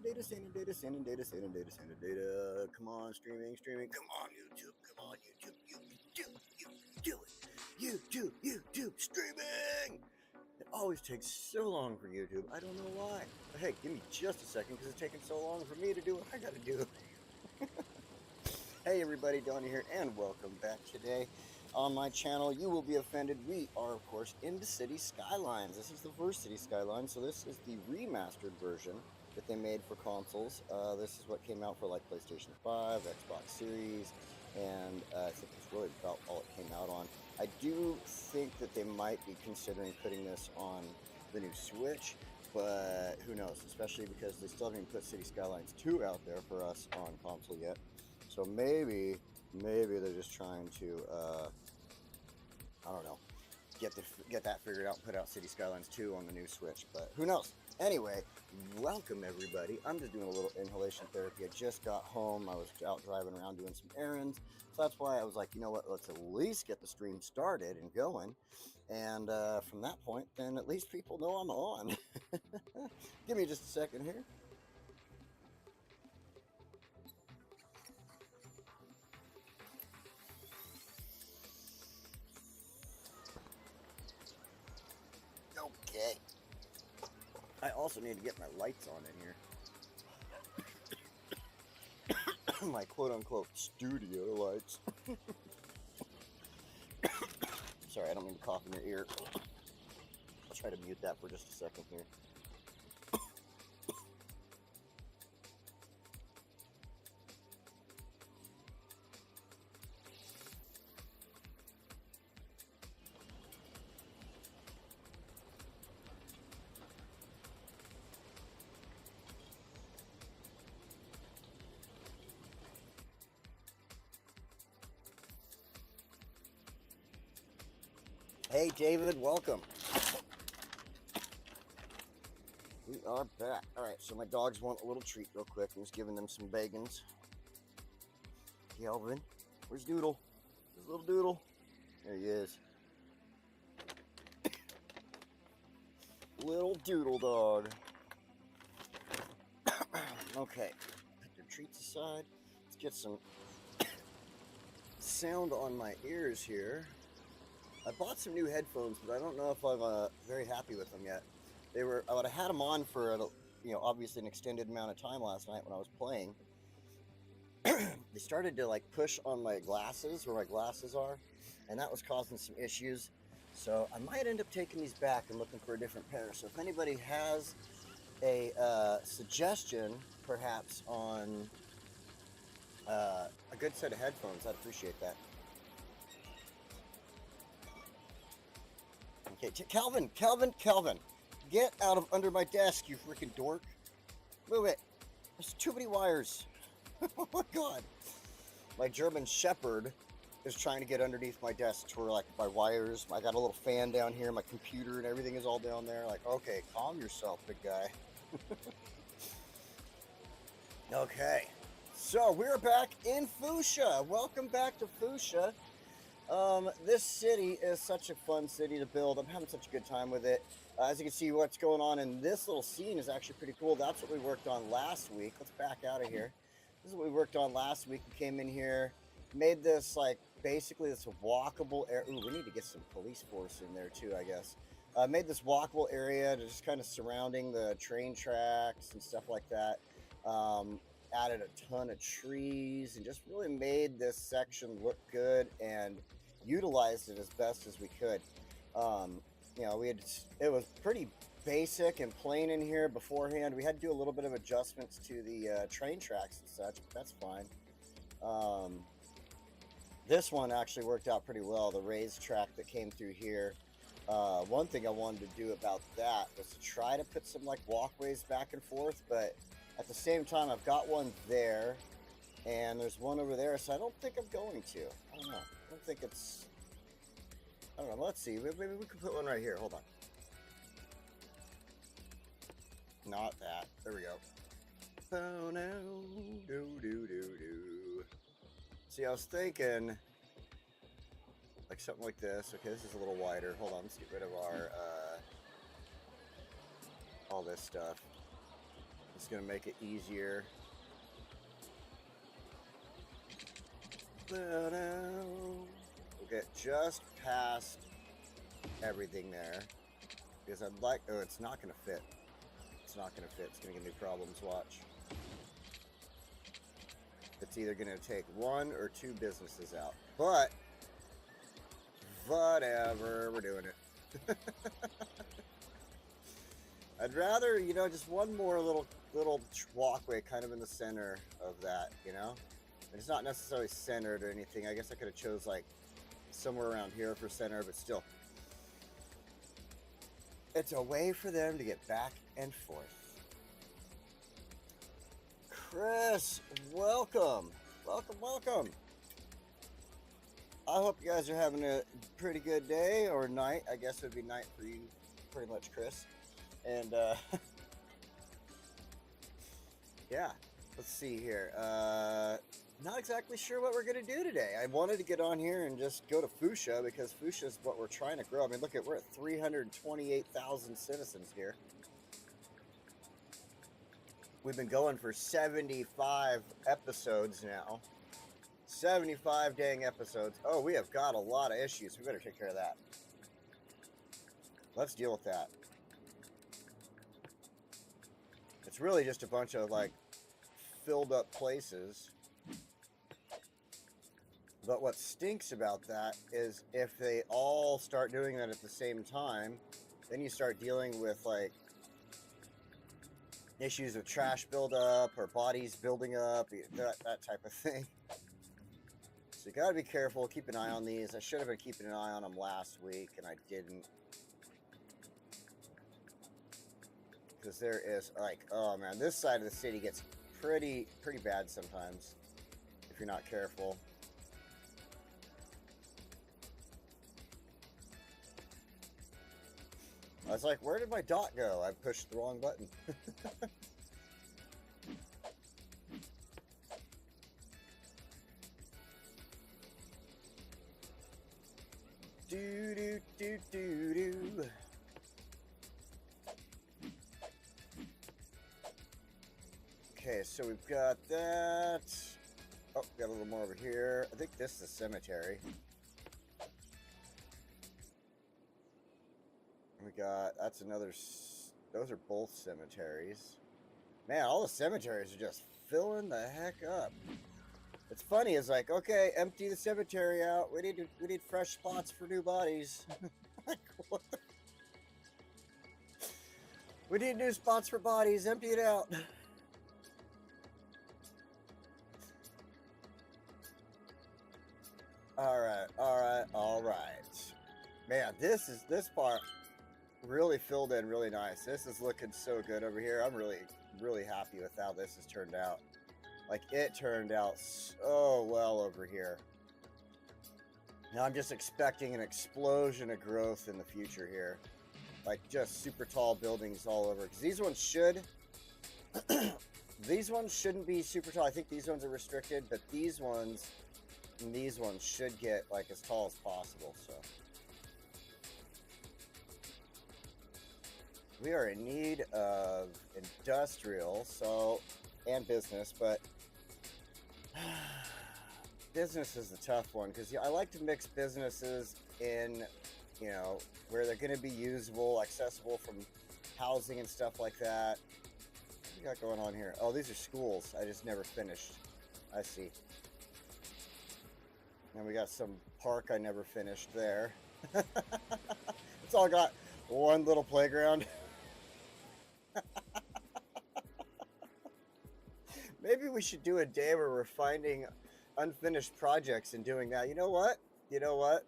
data, sending data, sending data, sending data, sending data. Come on, streaming. Come on, YouTube. Come on, YouTube. You do it. YouTube, streaming. It always takes so long for YouTube. I don't know why. But hey, give me just a second because it's taking so long for me to do what I got to do. Hey everybody, Donnie here, and welcome back today on my channel. You will be offended. We are, of course, into City Skylines. This is the first City Skylines, so this is the remastered version that they made for consoles. This is what came out for like PlayStation 5, Xbox Series, and I think that's really about all it came out on. I do think that they might be considering putting this on the new Switch, but who knows, especially because they still haven't even put City Skylines 2 out there for us on console yet. So maybe they're just trying to, I don't know, get that figured out and put out City Skylines 2 on the new Switch, but who knows? Anyway, welcome everybody. I'm just doing a little inhalation therapy. I just got home. I was out driving around doing some errands. So that's why I was like, you know what, let's at least get the stream started and going. And from that point, then at least people know I'm on. Give me just a second here. Okay. I also need to get my lights on in here. My quote-unquote studio lights. Sorry, I don't mean to cough in your ear. I'll try to mute that for just a second here. Hey David, welcome. We are back. Alright, so my dogs want a little treat real quick. I'm just giving them some bagans. Kelvin, where's Doodle? There's little Doodle. There he is. Little Doodle dog. Okay, put their treats aside. Let's get some sound on my ears here. I bought some new headphones, but I don't know if I'm very happy with them yet. I would have had them on for, obviously an extended amount of time last night when I was playing. They started to like push on my glasses, where my glasses are, and that was causing some issues. So I might end up taking these back and looking for a different pair. So if anybody has a suggestion, perhaps on a good set of headphones, I'd appreciate that. Okay, Calvin, get out of under my desk, you freaking dork. Move it. There's too many wires. Oh my god. My German Shepherd is trying to get underneath my desk to where, like, my wires, I got a little fan down here, my computer and everything is all down there. Like, okay, calm yourself, big guy. Okay, so we're back in Foosha. Welcome back to Foosha. This city is such a fun city to build. I'm having such a good time with it. As you can see, what's going on in this little scene is actually pretty cool. That's what we worked on last week. Let's back out of here. This is what we worked on last week. We came in here, made this, like, basically this walkable area. Ooh, we need to get some police force in there too, I guess. Made this walkable area to just kind of surrounding the train tracks and stuff like that. Added a ton of trees and just really made this section look good and utilized it as best as we could. It was pretty basic and plain in here beforehand. We had to do a little bit of adjustments to the train tracks and such, but that's fine. This one actually worked out pretty well, the raised track that came through here. One thing I wanted to do about that was to try to put some, like, walkways back and forth, but at the same time, I've got one there, and there's one over there, so I don't think I'm going to. I don't know. I don't think it's... I don't know. Let's see. Maybe we could put one right here. Hold on. Not that. There we go. Oh, no. Do. See, I was thinking, like, something like this. Okay, this is a little wider. Hold on. Let's get rid of our, all this stuff. It's going to make it easier. We'll get just past everything there. Because I'd like... Oh, it's not going to fit. It's not going to fit. It's going to give me problems. Watch. It's either going to take 1 or 2 businesses out. But... whatever. We're doing it. I'd rather, you know, just one more little walkway kind of in the center of that, you know? And it's not necessarily centered or anything. I guess I could have chose, like, somewhere around here for center, but still. It's a way for them to get back and forth. Chris, welcome. Welcome, welcome. I hope you guys are having a pretty good day or night. I guess it would be night for you, pretty much, Chris. And, yeah, let's see here. Not exactly sure what we're going to do today. I wanted to get on here and just go to Foosha because Foosha is what we're trying to grow. I mean, look we're at 328,000 citizens here. We've been going for 75 episodes now. 75 dang episodes. Oh, we have got a lot of issues. We better take care of that. Let's deal with that. It's really just a bunch of, like, filled up places. But what stinks about that is if they all start doing that at the same time, then you start dealing with, like, issues of trash buildup or bodies building up, that type of thing. So you gotta be careful, keep an eye on these. I should have been keeping an eye on them last week, and I didn't. Because there is, like, oh man, this side of the city gets pretty bad sometimes if you're not careful. I was like, where did my dot go? I pushed the wrong button. Do do do do do. Okay, so we've got that. Oh, got a little more over here. I think this is a cemetery. We got, that's another, those are both cemeteries. Man, all the cemeteries are just filling the heck up. It's funny, it's like, okay, empty the cemetery out. We need fresh spots for new bodies. Like, what the? We need new spots for bodies, empty it out. Alright. Man, this part really filled in really nice. This is looking so good over here. I'm really happy with how this has turned out. Like, it turned out so well over here. Now I'm just expecting an explosion of growth in the future here. Like, just super tall buildings all over. Because these ones should... these ones shouldn't be super tall. I think these ones are restricted, but these ones and these ones should get, like, as tall as possible, so... We are in need of industrial, and business, but business is the tough one, because I like to mix businesses in, you know, where they're going to be usable, accessible from housing and stuff like that. What we got going on here? Oh, these are schools. I just never finished. I see. And we got some park I never finished there. It's all got one little playground. Maybe we should do a day where we're finding unfinished projects and doing that. You know what? You know what?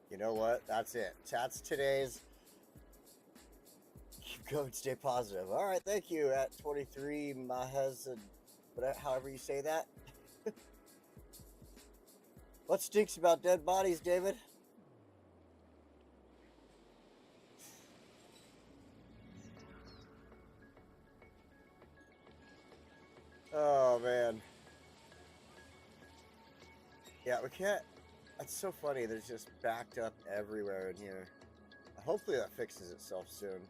You know what? That's it. That's today's keep going, stay positive. All right, thank you at 23 Mahaz, however you say that. What stinks about dead bodies, David? Oh, man. Yeah, we can't... It's so funny. There's just backed up everywhere in here. Hopefully that fixes itself soon.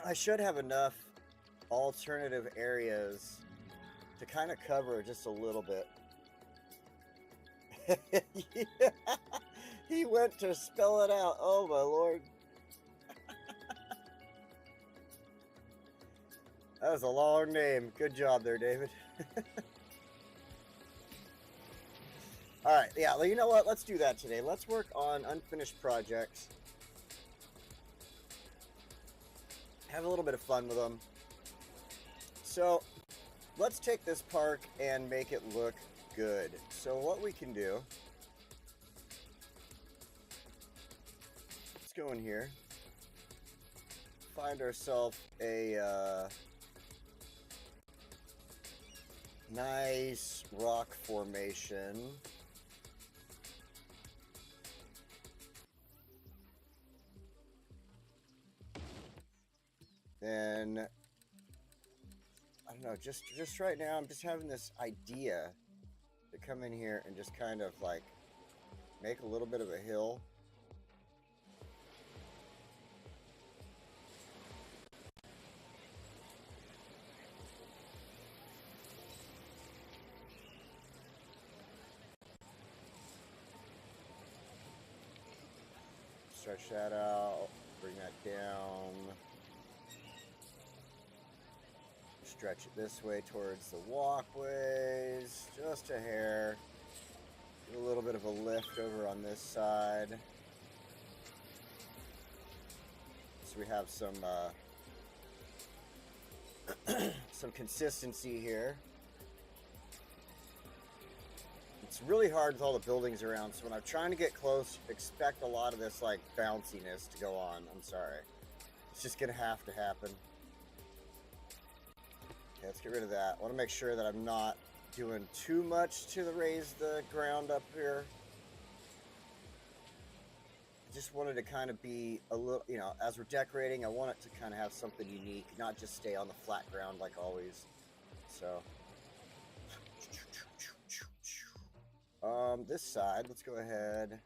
I should have enough alternative areas to kind of cover just a little bit. Yeah. He went to spell it out. Oh my lord. That was a long name. Good job there, David. Alright, yeah, well, you know what? Let's do that today. Let's work on unfinished projects. Have a little bit of fun with them. So, let's take this park and make it look good. So what we can do, let's go in here, find ourselves a nice rock formation. Then, I don't know, just right now, I'm just having this idea to come in here and just kind of like make a little bit of a hill. Stretch that out, bring that down. Stretch it this way towards the walkways, just a hair. Do a little bit of a lift over on this side. So we have some some consistency here. It's really hard with all the buildings around, so when I'm trying to get close, expect a lot of this like bounciness to go on. I'm sorry. It's just gonna have to happen. Okay, let's get rid of that. I want to make sure that I'm not doing too much to raise the ground up here. I just wanted to kind of be a little, you know, as we're decorating, I want it to kind of have something unique, not just stay on the flat ground like always. So, this side, let's go ahead.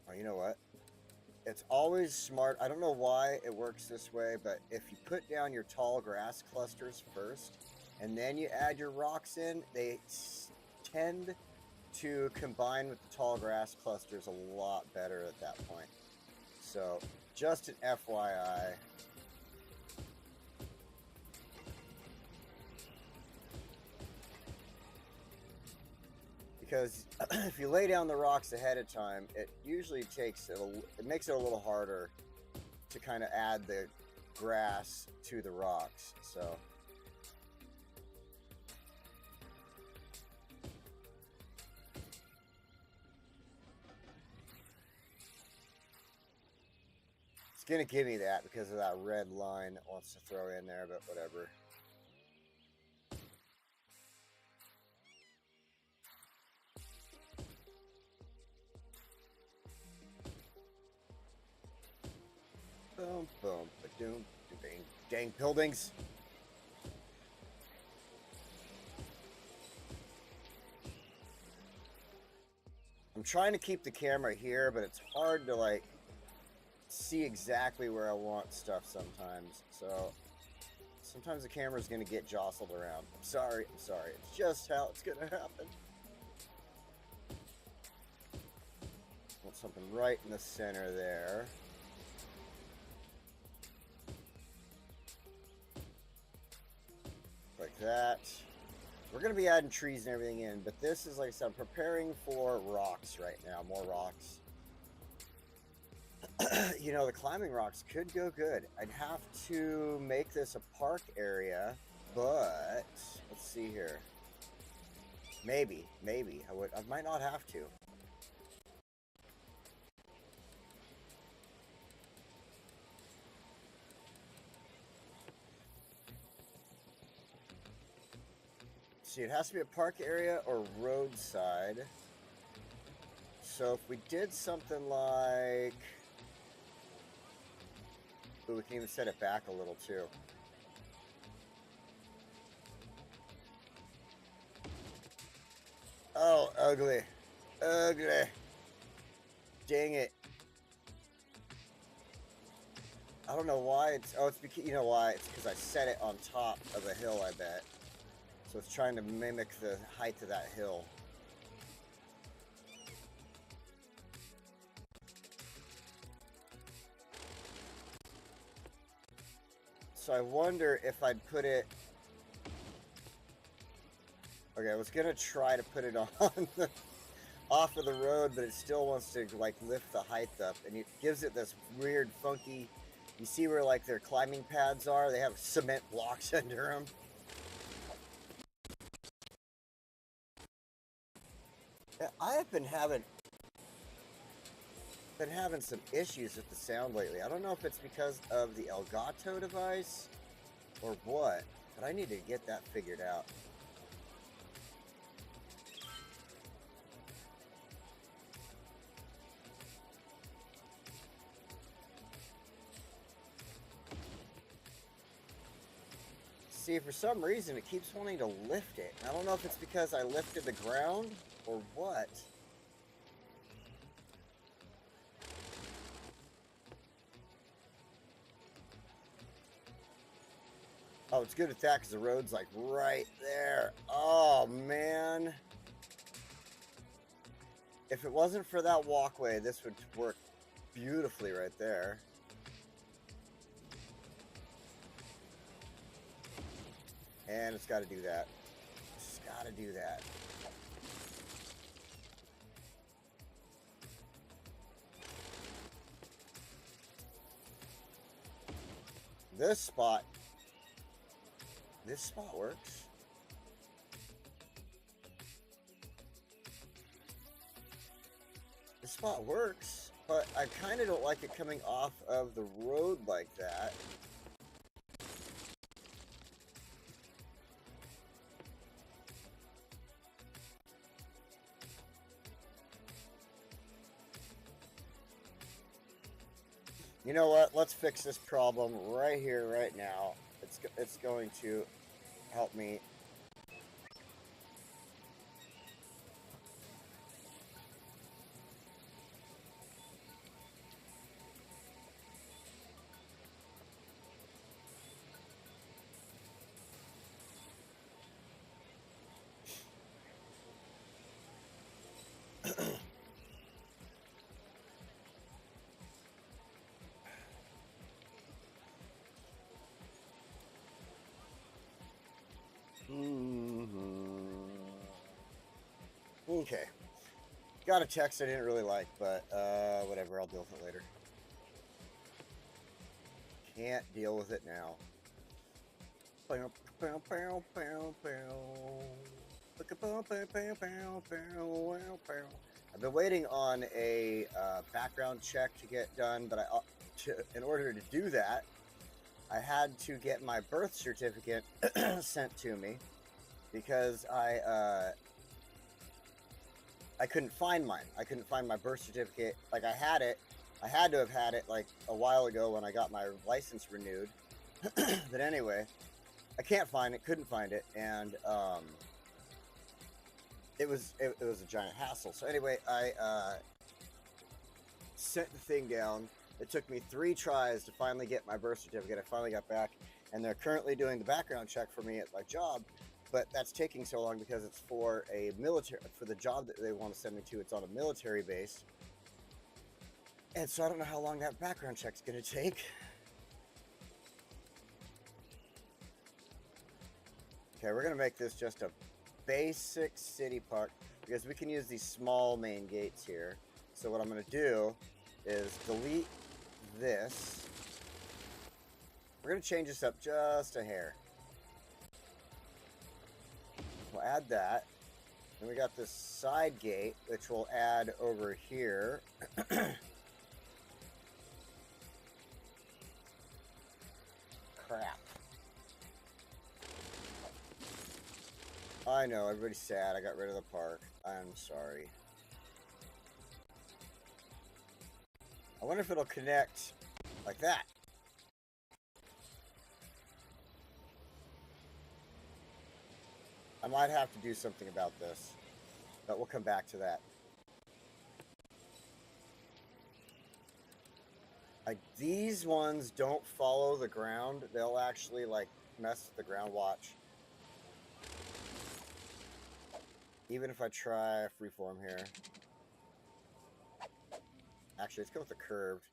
Oh, you know what? It's always smart. I don't know why it works this way, but if you put down your tall grass clusters first, and then you add your rocks in, they tend to combine with the tall grass clusters a lot better at that point. So, just an FYI. Because if you lay down the rocks ahead of time, it usually takes it makes it a little harder to kind of add the grass to the rocks. So it's gonna give me that because of that red line it wants to throw in there, but whatever. Boom, boom, ba-doom, ba-ding. Dang buildings. I'm trying to keep the camera here, but it's hard to like see exactly where I want stuff sometimes. So sometimes the camera's gonna get jostled around. I'm sorry. It's just how it's gonna happen. Want something right in the center there. Like that. We're going to be adding trees and everything in, but this is, like I said, I'm preparing for rocks right now. More rocks. You know, the climbing rocks could go good. I'd have to make this a park area, but let's see here. Maybe. I might not have to. See, it has to be a park area or roadside. So if we did something like... Ooh, we can even set it back a little too. Oh, ugly. Ugly. Dang it. I don't know why it's... Oh, it's because... You know why? It's because I set it on top of a hill, I bet. So it's trying to mimic the height of that hill. So I wonder if I'd put it... Okay, I was going to try to put it on the... off of the road, but it still wants to like lift the height up, and it gives it this weird funky, you see where like their climbing pads are, they have cement blocks under them. I have been having some issues with the sound lately. I don't know if it's because of the Elgato device or what, but I need to get that figured out. See, for some reason, it keeps wanting to lift it. I don't know if it's because I lifted the ground or what. Oh, it's good at that because the road's like right there. Oh, man. If it wasn't for that walkway, this would work beautifully right there. And it's got to do that. It's got to do that. This spot works. This spot works, but I kind of don't like it coming off of the road like that. You know what? Let's fix this problem right here, right now. It's going to help me. Okay. Got a text I didn't really like, but whatever, I'll deal with it later. Can't deal with it now. I've been waiting on a background check to get done, but in order to do that, I had to get my birth certificate sent to me because I couldn't find mine. I couldn't find my birth certificate. Like, I had it. I had to have had it like a while ago when I got my license renewed. But anyway, I can't find it. Couldn't find it, and it was a giant hassle. So anyway, I sent the thing down. It took me 3 tries to finally get my birth certificate. I finally got back, and they're currently doing the background check for me at my job. But that's taking so long because it's for the job that they want to send me to. It's on a military base. And so I don't know how long that background check's going to take. Okay, we're going to make this just a basic city park because we can use these small main gates here. So what I'm going to do is delete this. We're going to change this up just a hair. We'll add that. And we got this side gate, which we'll add over here. Crap. I know, everybody's sad. I got rid of the park. I'm sorry. I wonder if it'll connect like that. I might have to do something about this, but we'll come back to that. These ones don't follow the ground. They'll actually like mess with the ground. Watch. Even if I try freeform here. Actually, let's go with the curved.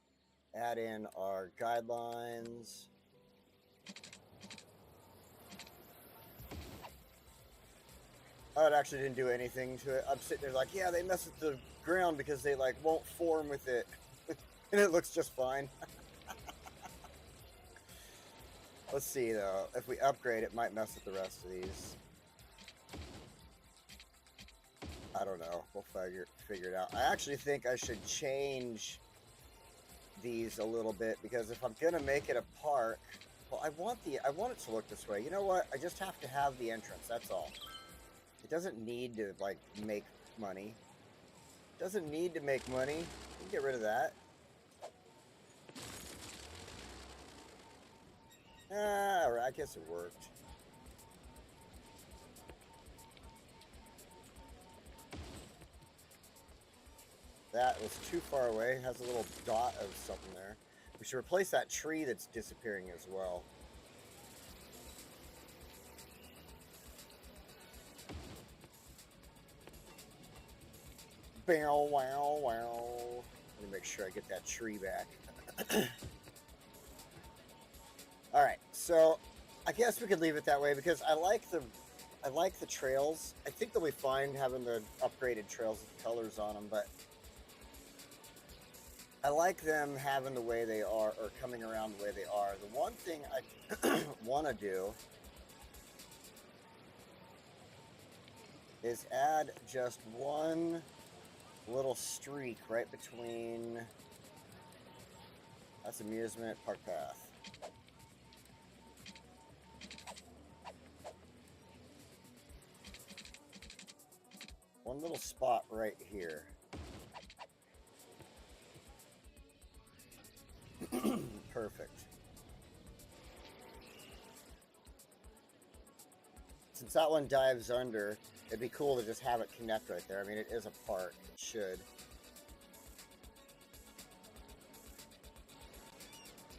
Add in our guidelines. Oh, it actually didn't do anything to it. I'm sitting there like, yeah, they mess with the ground because they like won't form with it. And it looks just fine. Let's see though. If we upgrade, it might mess with the rest of these. I don't know. We'll figure it out. I actually think I should change these a little bit because if I'm gonna make it a park, well, I want it to look this way. You know what? I just have to have the entrance. That's all. It doesn't need to like make money. It doesn't need to make money. You can get rid of that. I guess it worked. That was too far away. It has a little dot of something there. We should replace that tree that's disappearing as well. Bow, wow, wow. Let me make sure I get that tree back. Alright, so I guess we could leave it that way because I like the trails. I think they'll be fine having the upgraded trails with colors on them, but I like them having the way they are, or coming around the way they are. The one thing I want to do is add just one little streak right between. That's amusement, park path. One little spot right here. Perfect. Since that one dives under, it'd be cool to just have it connect right there. I mean, it is a park. It should.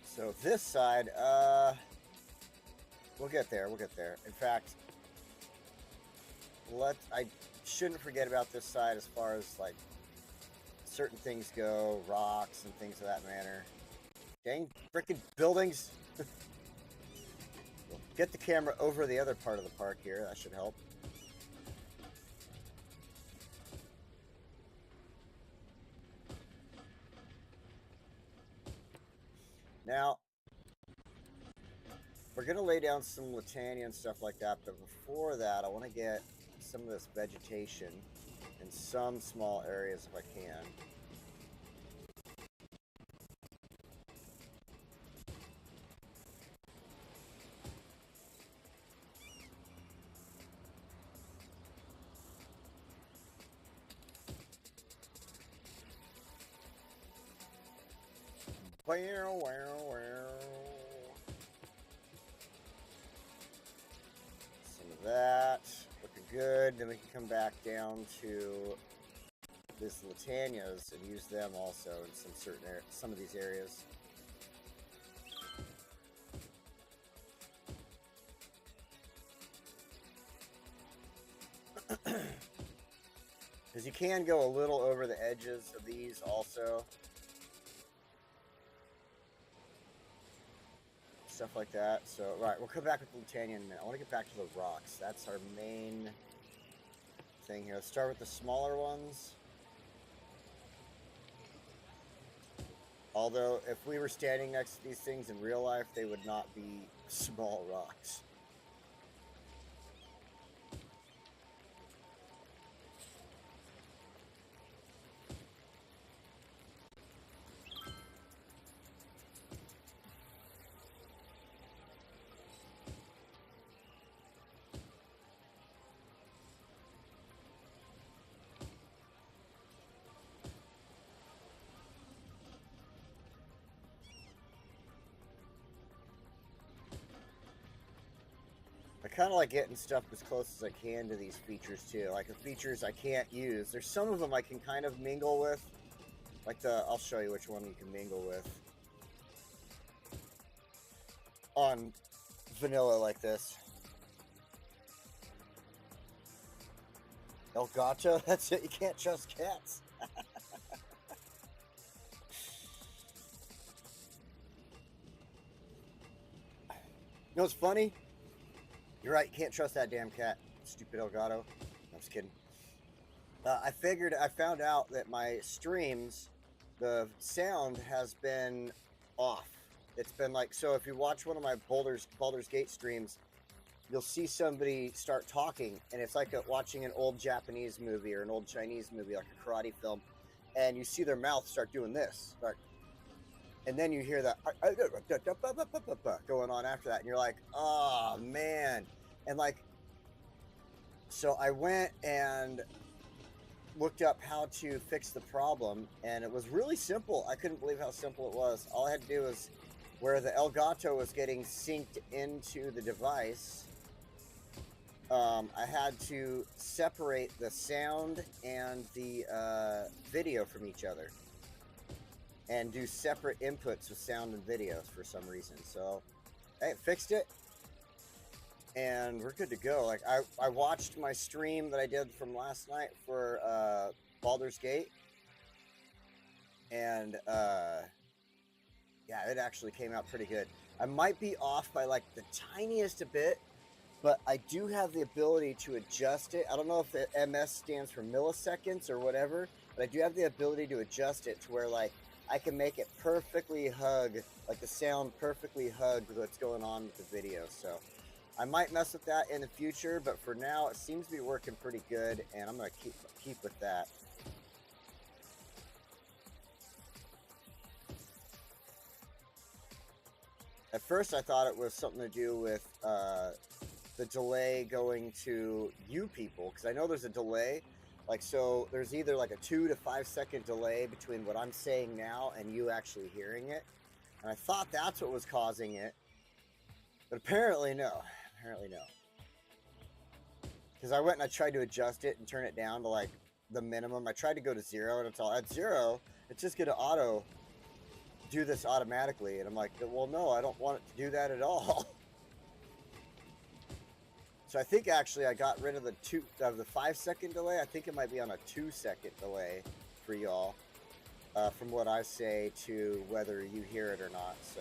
So this side, we'll get there. We'll get there. In fact, I shouldn't forget about this side as far as like certain things go, rocks and things of that manner. Dang frickin' buildings. Get the camera over the other part of the park here. That should help. Now, we're going to lay down some Latania and stuff like that, but before that, I want to get some of this vegetation in some small areas if I can. Wow, wow, wow. Some of that. Looking good. Then we can come back down to this Latanias and use them also in some of these areas. Because you can go a little over the edges of these also. Stuff like that. So, right, we'll come back with Latania in a minute. I want to get back to the rocks. That's our main thing here. Let's start with the smaller ones. Although, if we were standing next to these things in real life, they would not be small rocks. I kind of like getting stuff as close as I can to these features too. Like the features I can't use. There's some of them I can kind of mingle with. Like I'll show you which one you can mingle with. on vanilla like this. El Gato, that's it. You can't trust cats. You know what's funny? You're right. You can't trust that damn cat. Stupid El Gato. I'm just kidding. I found out that my streams, the sound has been off. It's been like, so if you watch one of my Baldur's Gate streams, you'll see somebody start talking, and it's like watching an old Japanese movie or an old Chinese movie, like a karate film, and you see their mouth start doing this, and then you hear that going on after that, and you're like, oh man. And like, so I went and looked up how to fix the problem, and it was really simple. I couldn't believe how simple it was. All I had to do was, where the El Gato was getting synced into the device, I had to separate the sound and the video from each other, and do separate inputs with sound and videos for some reason. So, hey, fixed it, and we're good to go. Like, I watched my stream that I did from last night for Baldur's Gate, and yeah, it actually came out pretty good. I might be off by like the tiniest a bit, but I do have the ability to adjust it. I don't know if the MS stands for milliseconds or whatever, but I do have the ability to adjust it to where like I can make it perfectly hug, like the sound perfectly hug what's going on with the video. So I might mess with that in the future, but for now it seems to be working pretty good, and I'm gonna keep with that. At first I thought it was something to do with the delay going to you people, because I know there's a delay. Like, so there's either like a 2 to 5 second delay between what I'm saying now and you actually hearing it. And I thought that's what was causing it. But apparently no. Apparently no. Because I went and I tried to adjust it and turn it down to like the minimum. I tried to go to 0, and until at 0, it's just going to do this automatically. And I'm like, well, no, I don't want it to do that at all. So I think actually I got rid of the 5 second delay. I think it might be on a 2 second delay for y'all, from what I say to whether you hear it or not. So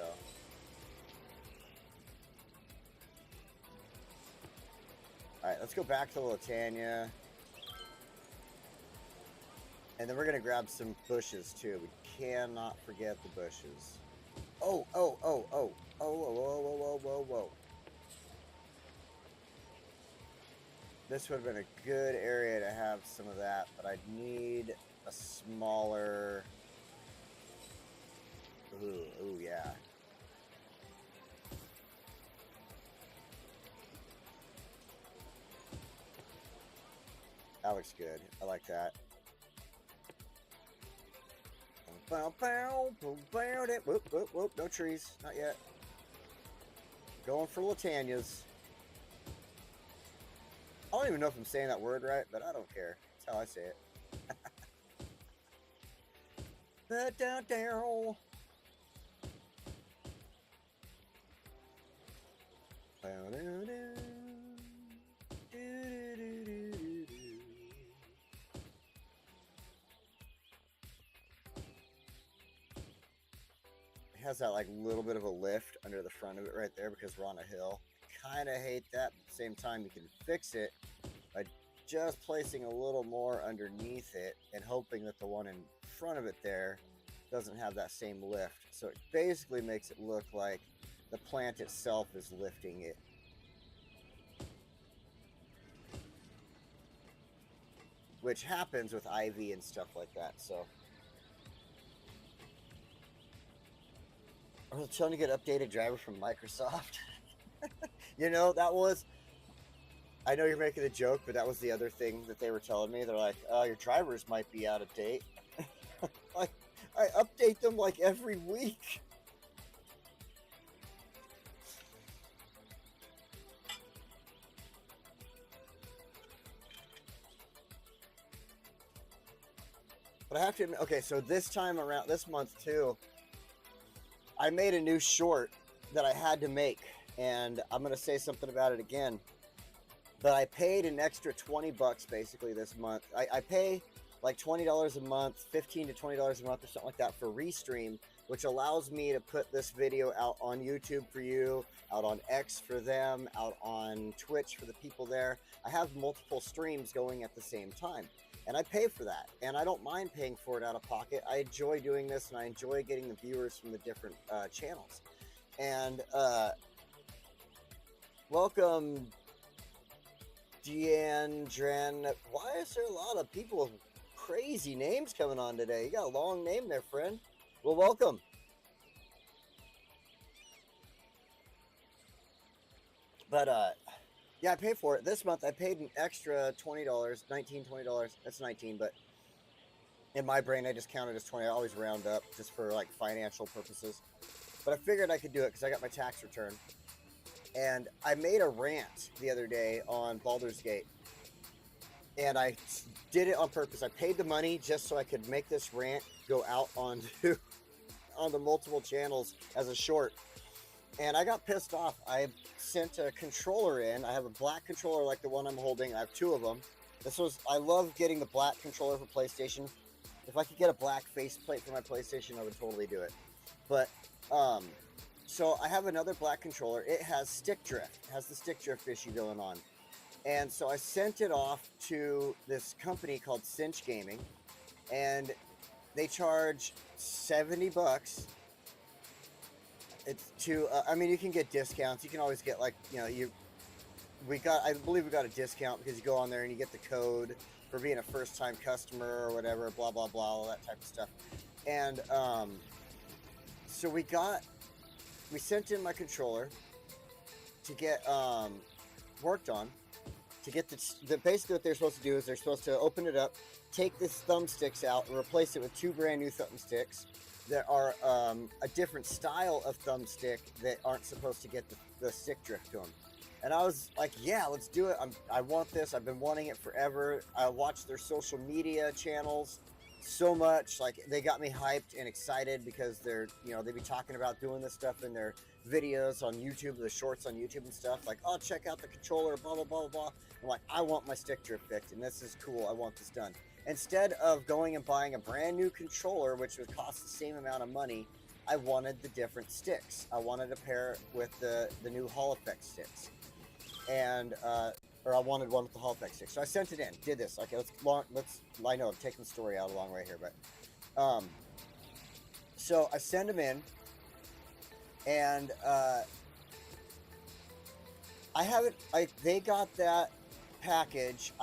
all right, let's go back to Latanya, and then we're gonna grab some bushes too. We cannot forget the bushes. Oh, oh, oh, oh, oh, whoa, whoa, whoa, whoa, whoa, whoa. This would have been a good area to have some of that, but I'd need a smaller... Ooh, yeah. That looks good. I like that. Whoop, whoop, whoop. No trees. Not yet. Going for Latanyas. I don't even know if I'm saying that word right, but I don't care. That's how I say it. It has that like little bit of a lift under the front of it right there because we're on a hill. Kind of hate that, but at the same time you can fix it by just placing a little more underneath it and hoping that the one in front of it there doesn't have that same lift. So it basically makes it look like the plant itself is lifting it. Which happens with ivy and stuff like that. So I was trying to get updated driver from Microsoft. You know, that was, I know you're making a joke, but that was the other thing that they were telling me. They're like, your drivers might be out of date. Like, I update them like every week. But I have to admit, okay, so this time around, this month too, I made a new short that I had to make, and I'm going to say something about it again. But I paid an extra 20 bucks basically this month. I pay like $20 a month, $15 to $20 a month or something like that for Restream, which allows me to put this video out on YouTube for you, out on X for them, out on Twitch for the people there. I have multiple streams going at the same time, and I pay for that, and I don't mind paying for it out of pocket. I enjoy doing this, and I enjoy getting the viewers from the different channels. And welcome, Deanne, Dren. Why is there a lot of people with crazy names coming on today? You got a long name there, friend. Well, welcome. But yeah, I paid for it. This month I paid an extra $20, $20. That's 19, but in my brain I just counted as 20. I always round up just for like financial purposes. But I figured I could do it because I got my tax return. And I made a rant the other day on Baldur's Gate. And I did it on purpose. I paid the money just so I could make this rant go out onto multiple channels as a short. And I got pissed off. I sent a controller in. I have a black controller like the one I'm holding. I have two of them. I love getting the black controller for PlayStation. If I could get a black faceplate for my PlayStation, I would totally do it. But, so I have another black controller. It has stick drift. It has the stick drift issue going on. And so I sent it off to this company called Cinch Gaming, and they charge 70 bucks. It's to, I mean, you can get discounts. You can always get like, you know, I believe we got a discount because you go on there and you get the code for being a first time customer or whatever, blah, blah, blah, all that type of stuff. And, so we sent in my controller to get, worked on. To get basically what they're supposed to do is they're supposed to open it up, take the thumbsticks out, and replace it with two brand new thumbsticks that are a different style of thumbstick that aren't supposed to get the stick drift to them. And I was like, yeah, let's do it. I want this. I've been wanting it forever. I watched their social media channels so much. Like, they got me hyped and excited because they're, you know, they be talking about doing this stuff in their videos on YouTube, the shorts on YouTube and stuff. Like, oh, check out the controller, blah, blah, blah, blah, blah. I'm like, I want my stick drift fixed, and this is cool. I want this done. Instead of going and buying a brand new controller, which would cost the same amount of money, I wanted the different sticks. I wanted to pair it with the new Hall Effect sticks. And, or I wanted one with the Hall Effect sticks. So I sent it in, did this. Okay, I know I'm taking the story out along right here, but, so I send them in, and, they got that package.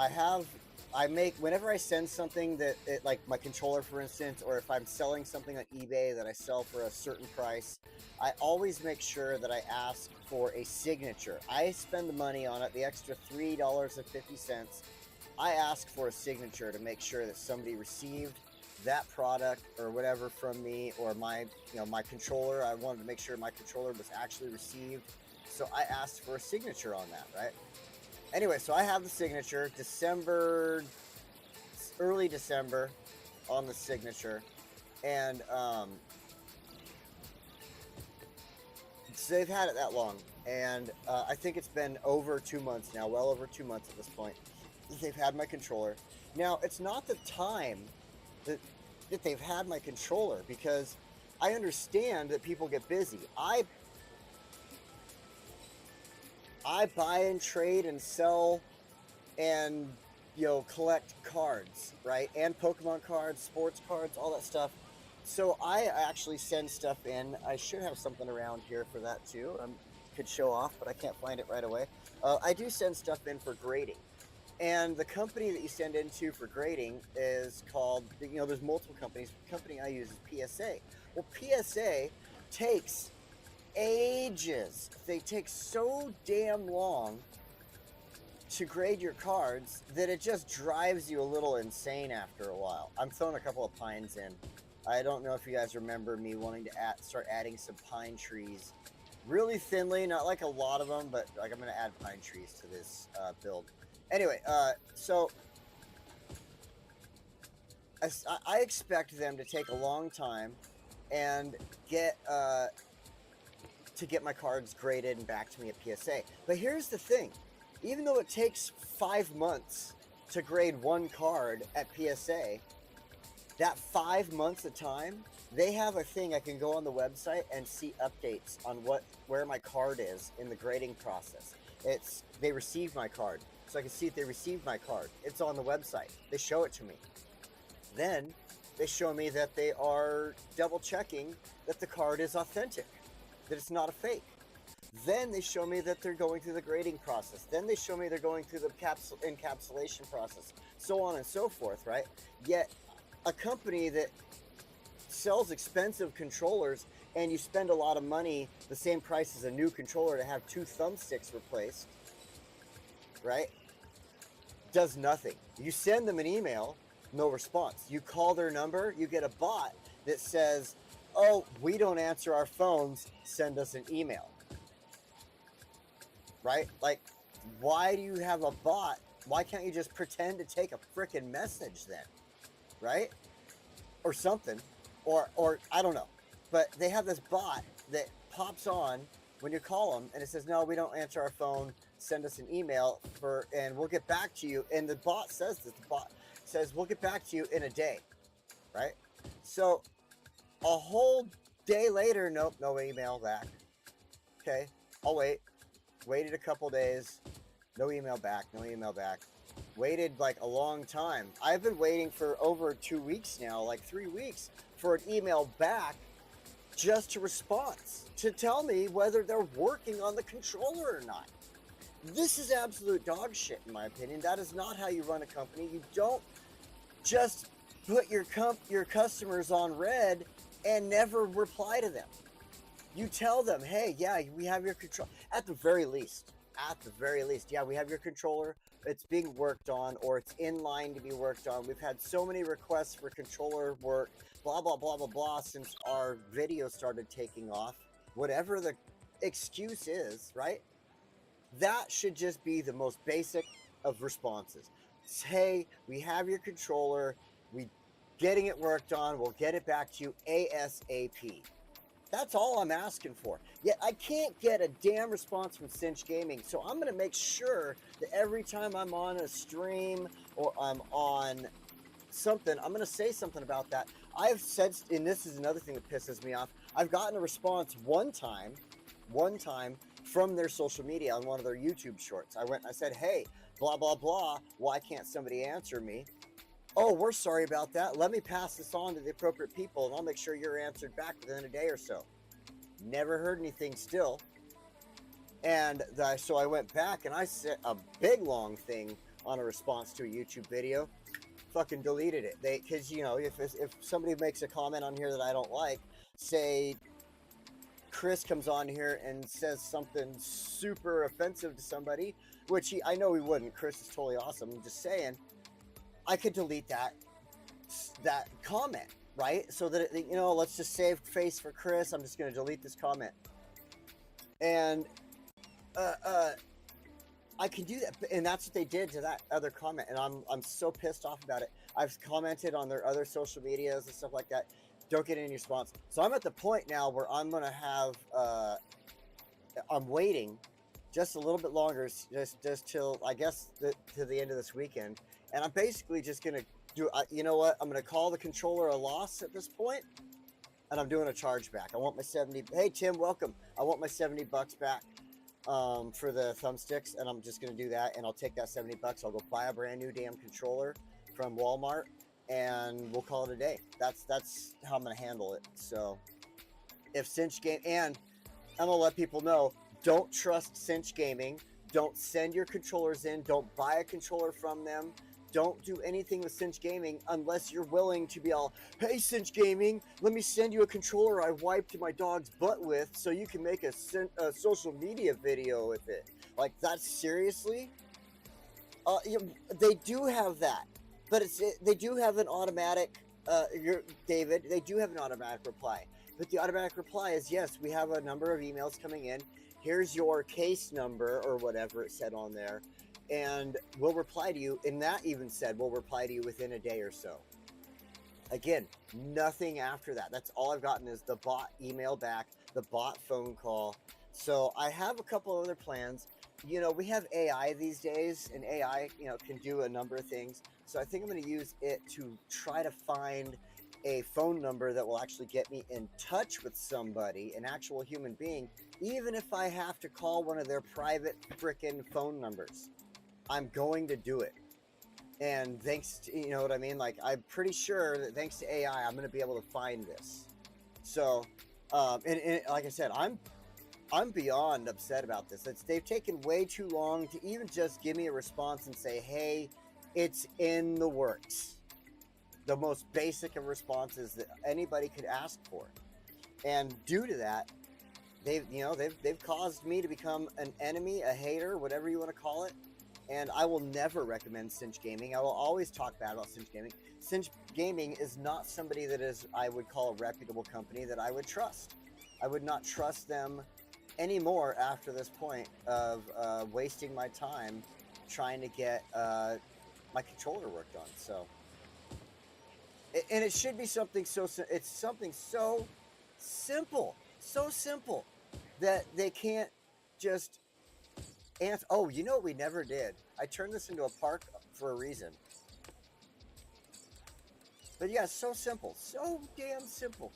Whenever I send something like my controller, for instance, or if I'm selling something on eBay that I sell for a certain price, I always make sure that I ask for a signature. I spend the money on it, the extra $3.50. I ask for a signature to make sure that somebody received that product or whatever from me, or my controller. I wanted to make sure my controller was actually received. So I asked for a signature on that, right? Anyway, so I have the signature, early December on the signature. And so they've had it that long. And I think it's been over 2 months now, well over 2 months at this point. They've had my controller. Now, it's not the time that they've had my controller, because I understand that people get busy. I buy and trade and sell and, you know, collect cards, right? And Pokemon cards, sports cards, all that stuff. So I actually send stuff in. I should have something around here for that too. I could show off, but I can't find it right away. I do send stuff in for grading. And the company that you send into for grading is called, you know, there's multiple companies. The company I use is PSA. Well, PSA takes ages. They take so damn long to grade your cards that it just drives you a little insane after a while. I'm throwing a couple of pines in. I don't know if you guys remember me wanting to start adding some pine trees really thinly, not like a lot of them, but like I'm going to add pine trees to this build. Anyway, so I expect them to take a long time and to get my cards graded and back to me at PSA. But here's the thing. Even though it takes 5 months to grade one card at PSA, that 5 months of time, they have a thing I can go on the website and see updates on where my card is in the grading process. They received my card, so I can see if they received my card. It's on the website. They show it to me. Then they show me that they are double checking that the card is authentic, that it's not a fake. Then they show me that they're going through the grading process. Then they show me they're going through the encapsulation process, so on and so forth, right? Yet a company that sells expensive controllers and you spend a lot of money, the same price as a new controller, to have 2 thumbsticks replaced, right, does nothing. You send them an email, no response. You call their number, you get a bot that says, oh, we don't answer our phones, send us an email. Right? Like, why do you have a bot? Why can't you just pretend to take a freaking message then? Right? Or something. Or I don't know. But they have this bot that pops on when you call them, and it says, no, we don't answer our phone, send us an email and we'll get back to you. And the bot says this. The bot says, we'll get back to you in a day. Right? So a whole day later, nope, no email back. Okay, I'll wait. Waited a couple days, no email back, no email back. Waited like a long time. I've been waiting for over 2 weeks now, like 3 weeks, for an email back just to respond, to tell me whether they're working on the controller or not. This is absolute dog shit, in my opinion. That is not how you run a company. You don't just put your customers on red and never reply to them. You tell them, hey, yeah, we have your control. At the very least, yeah, we have your controller. It's being worked on, or it's in line to be worked on. We've had so many requests for controller work, blah, blah, blah, blah, blah, since our video started taking off. Whatever the excuse is, right? That should just be the most basic of responses. Hey, we have your controller. We getting it worked on. We'll get it back to you ASAP. That's all I'm asking for. Yet I can't get a damn response from Cinch Gaming. So I'm going to make sure that every time I'm on a stream or I'm on something, I'm going to say something about that. I've said, and this is another thing that pisses me off, I've gotten a response one time from their social media on one of their YouTube shorts. I went and I said, hey, blah, blah, blah, why can't somebody answer me? Oh, we're sorry about that. Let me pass this on to the appropriate people, and I'll make sure you're answered back within a day or so. Never heard anything still. And so I went back, and I sent a big, long thing on a response to a YouTube video. Fucking deleted it. Because, you know, if somebody makes a comment on here that I don't like, say Chris comes on here and says something super offensive to somebody, which I know he wouldn't. Chris is totally awesome. I'm just saying. I could delete that comment, right? So that, you know, let's just save face for Chris. I'm just going to delete this comment. And I can do that. And that's what they did to that other comment. And I'm so pissed off about it. I've commented on their other social medias and stuff like that. Don't get any response. So I'm at the point now where I'm going to have, I'm waiting just a little bit longer, just till, I guess, to the end of this weekend. And I'm basically just going to do, you know what? I'm going to call the controller a loss at this point, and I'm doing a chargeback. I want my 70, hey, Tim, welcome. I want my 70 bucks back for the thumbsticks, and I'm just going to do that, and I'll take that 70 bucks. I'll go buy a brand new damn controller from Walmart, and we'll call it a day. That's how I'm going to handle it. So if Cinch Game, and I'm going to let people know, don't trust Cinch Gaming. Don't send your controllers in. Don't buy a controller from them. Don't do anything with Cinch Gaming unless you're willing to be all, hey, Cinch Gaming, let me send you a controller I wiped my dog's butt with so you can make a social media video with it. Like, that's seriously? They do have that, but they do have an automatic, David, they do have an automatic reply. But the automatic reply is, yes, we have a number of emails coming in. Here's your case number or whatever it said on there. And we'll reply to you. And that even said, we'll reply to you within a day or so. Again, nothing after that. That's all I've gotten is the bot email back, the bot phone call. So I have a couple other plans. You know, we have AI these days, and AI, you know, can do a number of things. So I think I'm going to use it to try to find a phone number that will actually get me in touch with somebody, an actual human being, even if I have to call one of their private frickin' phone numbers. I'm going to do it. And thanks to, you know what I mean? Like, I'm pretty sure that thanks to AI, I'm going to be able to find this. So, and like I said, I'm beyond upset about this. They've taken way too long to even just give me a response and say, hey, it's in the works. The most basic of responses that anybody could ask for. And due to that, they've caused me to become an enemy, a hater, whatever you want to call it. And I will never recommend Cinch Gaming. I will always talk bad about Cinch Gaming. Cinch Gaming is not somebody that is, I would call a reputable company that I would trust. I would not trust them anymore after this point of wasting my time trying to get my controller worked on. So, and it should be something it's something so simple that they can't just answer. Oh, you know what we never did? I turned this into a park for a reason. But yeah, so simple. So damn simple.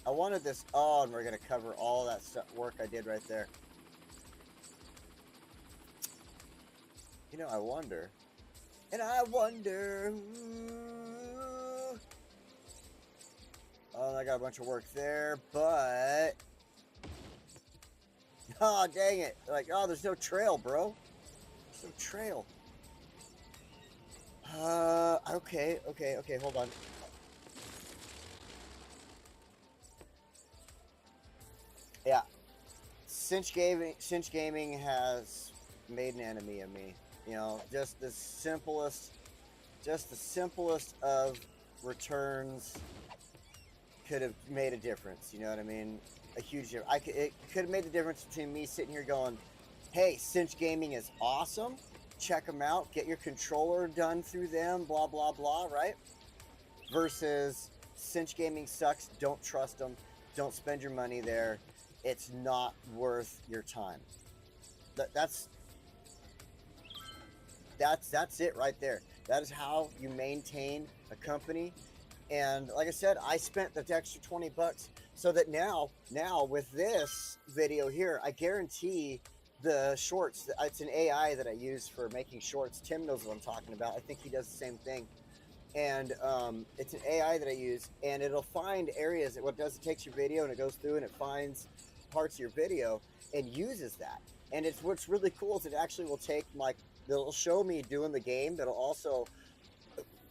I wanted this. Oh, and we're going to cover all that work I did right there. You know, I wonder. And I wonder. Oh, I got a bunch of work there, but. Oh, dang it. Like, oh, there's no trail, bro. There's no trail. Okay, hold on. Yeah. Cinch Gaming has made an enemy of me. You know, just the simplest of returns could have made a difference. You know what I mean? A huge difference. It could have made the difference between me sitting here going, hey, Cinch Gaming is awesome. Check them out. Get your controller done through them, blah, blah, blah, right? Versus Cinch Gaming sucks. Don't trust them. Don't spend your money there. It's not worth your time. That's it right there. That is how you maintain a company. And like I said, I spent the extra 20 bucks so that now with this video here, I guarantee the shorts, it's an AI that I use for making shorts. Tim knows what I'm talking about. I think he does the same thing. And it's an AI that I use, and it'll find areas. What it does, it takes your video and it goes through and it finds parts of your video and uses that. And it's what's really cool is it actually will take it'll show me doing the game, but it'll also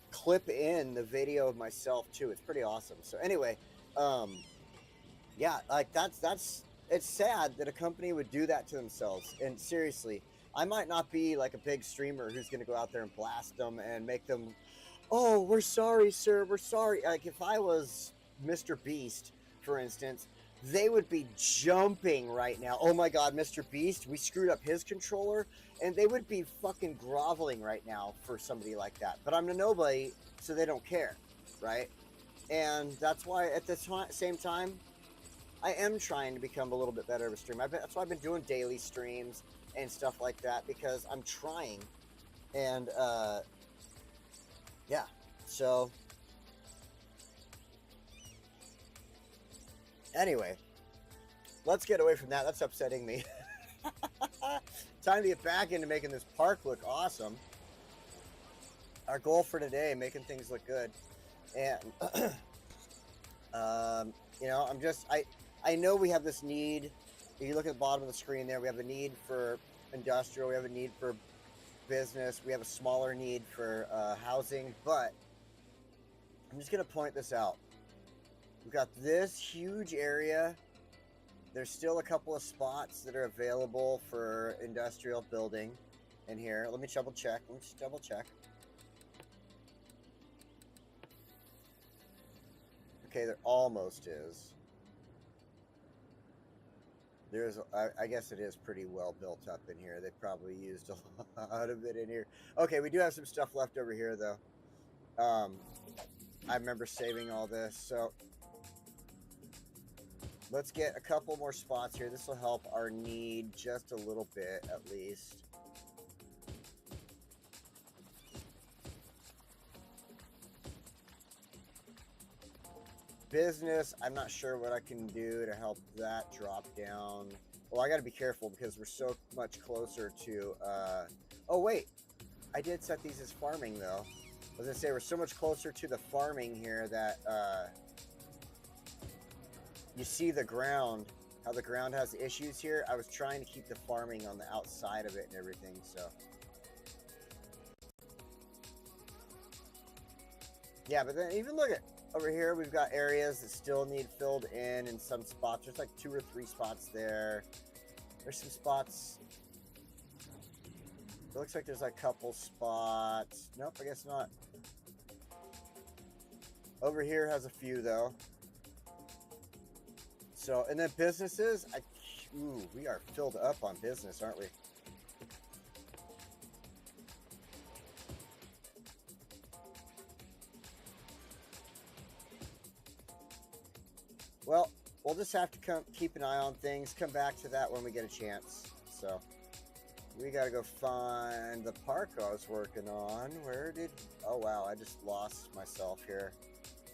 clip in the video of myself too. It's pretty awesome. So anyway, yeah, like it's sad that a company would do that to themselves. And seriously, I might not be like a big streamer who's going to go out there and blast them and make them, oh, we're sorry, sir, we're sorry. Like if I was Mr. Beast, for instance, they would be jumping right now. Oh my God, Mr. Beast, we screwed up his controller. And they would be fucking groveling right now for somebody like that. But I'm a nobody, so they don't care, right? And that's why at the same time, I am trying to become a little bit better of a streamer. That's why I've been doing daily streams and stuff like that, because I'm trying. And, yeah, so anyway, let's get away from that. That's upsetting me. Time to get back into making this park look awesome. Our goal for today, making things look good. And, you know, I know we have this need. If you look at the bottom of the screen there, we have a need for industrial. We have a need for business. We have a smaller need for housing. But I'm just going to point this out. We've got this huge area. There's still a couple of spots that are available for industrial building in here. Let me double check. Okay, there almost is. I guess it is pretty well built up in here. They probably used a lot of it in here. Okay, we do have some stuff left over here though. I remember saving all this, so let's get a couple more spots here. This will help our need just a little bit at least. Business, I'm not sure what I can do to help that drop down. Well, I got to be careful because we're so much closer to oh wait, I did set these as farming though. I was gonna say we're so much closer to the farming here that you see the ground, how the ground has issues here. I was trying to keep the farming on the outside of it and everything, so yeah. But then even look at over here, we've got areas that still need filled in some spots. There's like 2 or 3 spots there. There's some spots. It looks like there's a couple spots. Nope, I guess not. Over here has a few though. So, and then businesses, ooh, we are filled up on business, aren't we? Well, we'll just have to keep an eye on things, come back to that when we get a chance. So, we got to go find the park I was working on. Oh wow, I just lost myself here.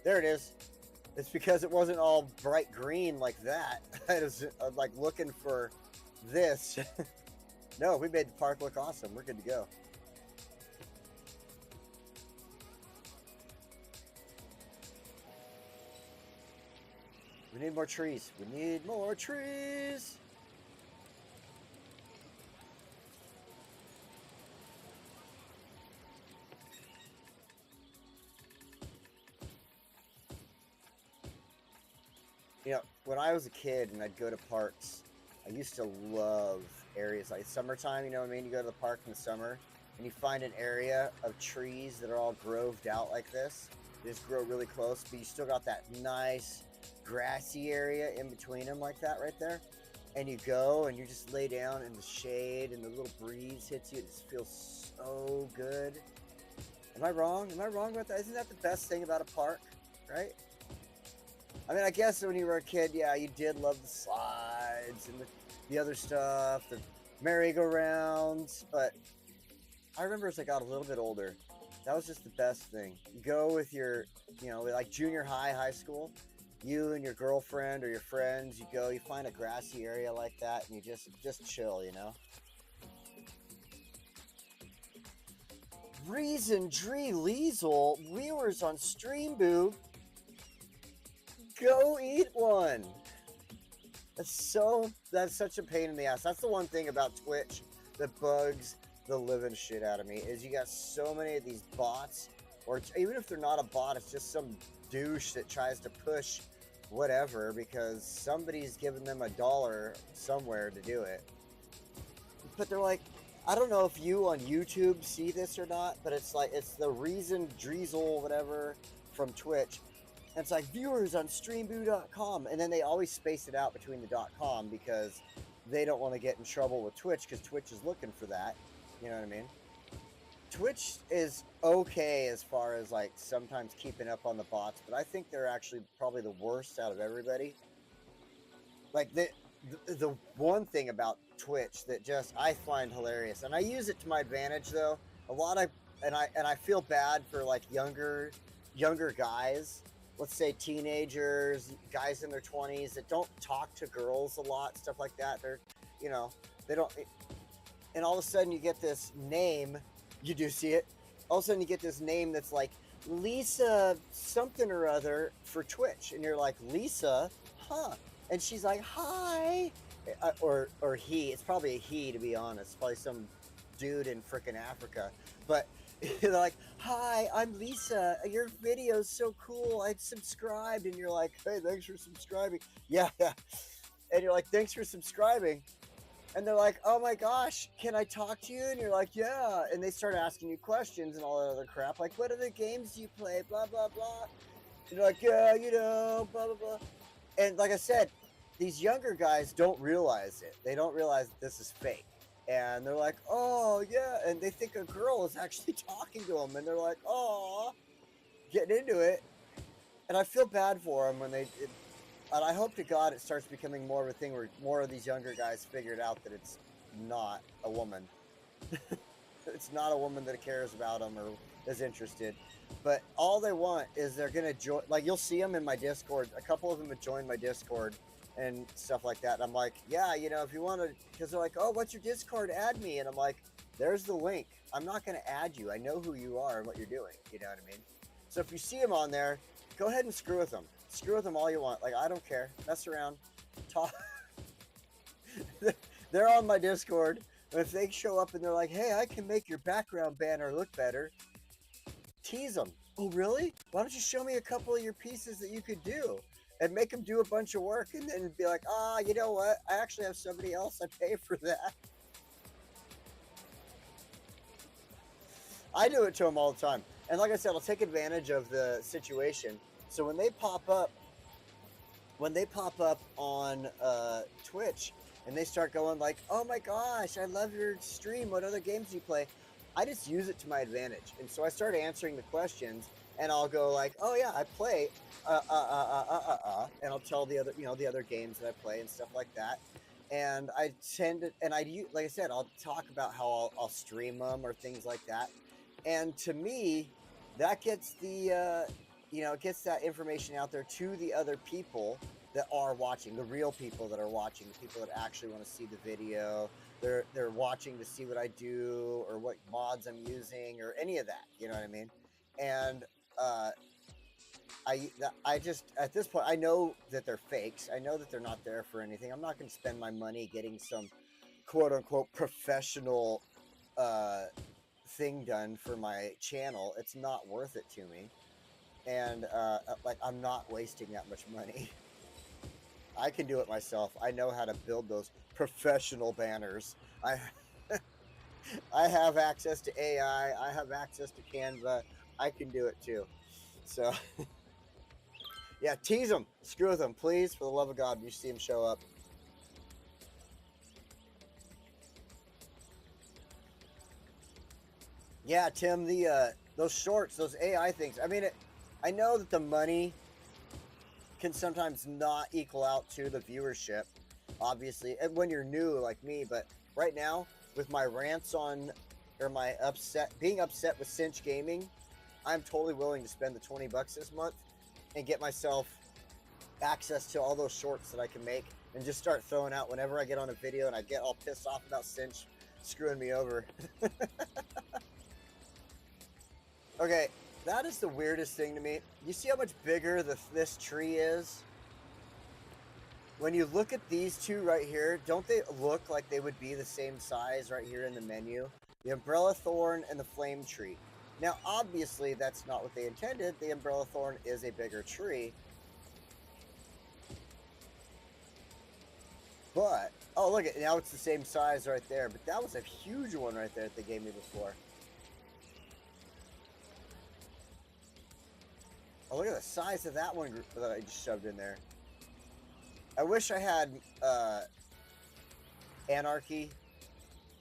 There it is. It's because it wasn't all bright green like that. I was like looking for this. No, we made the park look awesome. We're good to go. We need more trees. We need more trees. You know, when I was a kid and I'd go to parks, I used to love areas like summertime, you know what I mean? You go to the park in the summer and you find an area of trees that are all groved out like this. They just grow really close, but you still got that nice grassy area in between them like that right there. And you go and you just lay down in the shade and the little breeze hits you. It just feels so good. Am I wrong? Am I wrong about that? Isn't that the best thing about a park, right? I mean, I guess when you were a kid, yeah, you did love the slides and the other stuff, the merry-go-rounds, but I remember as I got a little bit older, that was just the best thing. You go with your, you know, like junior high, high school, you and your girlfriend or your friends, you go, you find a grassy area like that, and you just chill, you know? Reason Dree Liesel, viewers on Streamboo, go eat one. That's such a pain in the ass. That's the one thing about Twitch that bugs the living shit out of me is you got so many of these bots, or even if they're not a bot, it's just some douche that tries to push whatever because somebody's giving them $1 somewhere to do it. But they're like, I don't know if you on YouTube see this or not, but it's like, it's the Reason Driesel whatever from Twitch. And it's like viewers on streamboo.com, and then they always space it out between the .com because they don't want to get in trouble with Twitch because Twitch is looking for that. You know what I mean? Twitch is okay as far as like sometimes keeping up on the bots, but I think they're actually probably the worst out of everybody. Like the one thing about Twitch that just I find hilarious, and I use it to my advantage though. And I feel bad for like younger guys. Let's say teenagers, guys in their 20s that don't talk to girls a lot, stuff like that. They're, you know, they don't. And all of a sudden you get this name, you do see it. All of a sudden you get this name that's like Lisa something or other for Twitch, and you're like, Lisa, huh? And she's like, hi, or he. It's probably a he, to be honest. Probably some dude in frickin' Africa, but. They're like, hi, I'm Lisa. Your video's so cool. I subscribed. And you're like, hey, thanks for subscribing. Yeah. And you're like, thanks for subscribing. And they're like, oh my gosh, can I talk to you? And you're like, yeah. And they start asking you questions and all that other crap. Like, what other games do you play? Blah, blah, blah. And you're like, yeah, you know, blah, blah, blah. And like I said, these younger guys don't realize it. They don't realize that this is fake. And they're like, oh, yeah. And they think a girl is actually talking to them. And they're like, oh, getting into it. And I feel bad for them when and I hope to God it starts becoming more of a thing where more of these younger guys figured out that it's not a woman. It's not a woman that cares about them or is interested. But all they want is they're going to join. Like, you'll see them in my Discord. A couple of them have joined my Discord and stuff like that. And I'm like, yeah, you know, if you want to, because they're like, oh, what's your Discord? Add me. And I'm like, there's the link. I'm not going to add you. I know who you are and what you're doing. You know what I mean? So if you see them on there, go ahead and screw with them. Screw with them all you want. Like, I don't care. Mess around. Talk. They're on my Discord. If they show up and they're like, hey, I can make your background banner look better, tease them. Oh, really? Why don't you show me a couple of your pieces that you could do? And make them do a bunch of work and then be like, you know what? I actually have somebody else. I pay for that. I do it to them all the time. And like I said, I'll take advantage of the situation. So when they pop up on Twitch, and they start going like, oh my gosh, I love your stream. What other games do you play? I just use it to my advantage. And so I start answering the questions, and I'll go like, oh yeah, I play, and I'll tell the other games that I play and stuff like that. And I tend to, and like I said, I'll talk about how I'll stream them or things like that. And to me, that gets it gets that information out there to the other people that are watching, the real people that are watching, the people that actually want to see the video. They're watching to see what I do or what mods I'm using or any of that. You know what I mean? And I just, at this point, I know that they're fakes. I know that they're not there for anything. I'm not going to spend my money getting some quote unquote professional thing done for my channel. It's not worth it to me. And like, I'm not wasting that much money. I can do it myself. I know how to build those professional banners. I have access to AI. I have access to Canva. I can do it too. So yeah, tease them. Screw with them, please. For the love of God, when you see them show up. Yeah, Tim, those shorts, those AI things. I mean, I know that the money can sometimes not equal out to the viewership, obviously, and when you're new like me. But right now, with my rants on, or my being upset with Cinch Gaming, I'm totally willing to spend the $20 this month and get myself access to all those shorts that I can make and just start throwing out whenever I get on a video and I get all pissed off about Cinch screwing me over. Okay, that is the weirdest thing to me. You see how much bigger this tree is? When you look at these two right here, don't they look like they would be the same size right here in the menu? The umbrella thorn and the flame tree. Now, obviously, that's not what they intended. The umbrella thorn is a bigger tree. But, oh, look, now it's the same size right there. But that was a huge one right there that they gave me before. Oh, look at the size of that one that I just shoved in there. I wish I had Anarchy,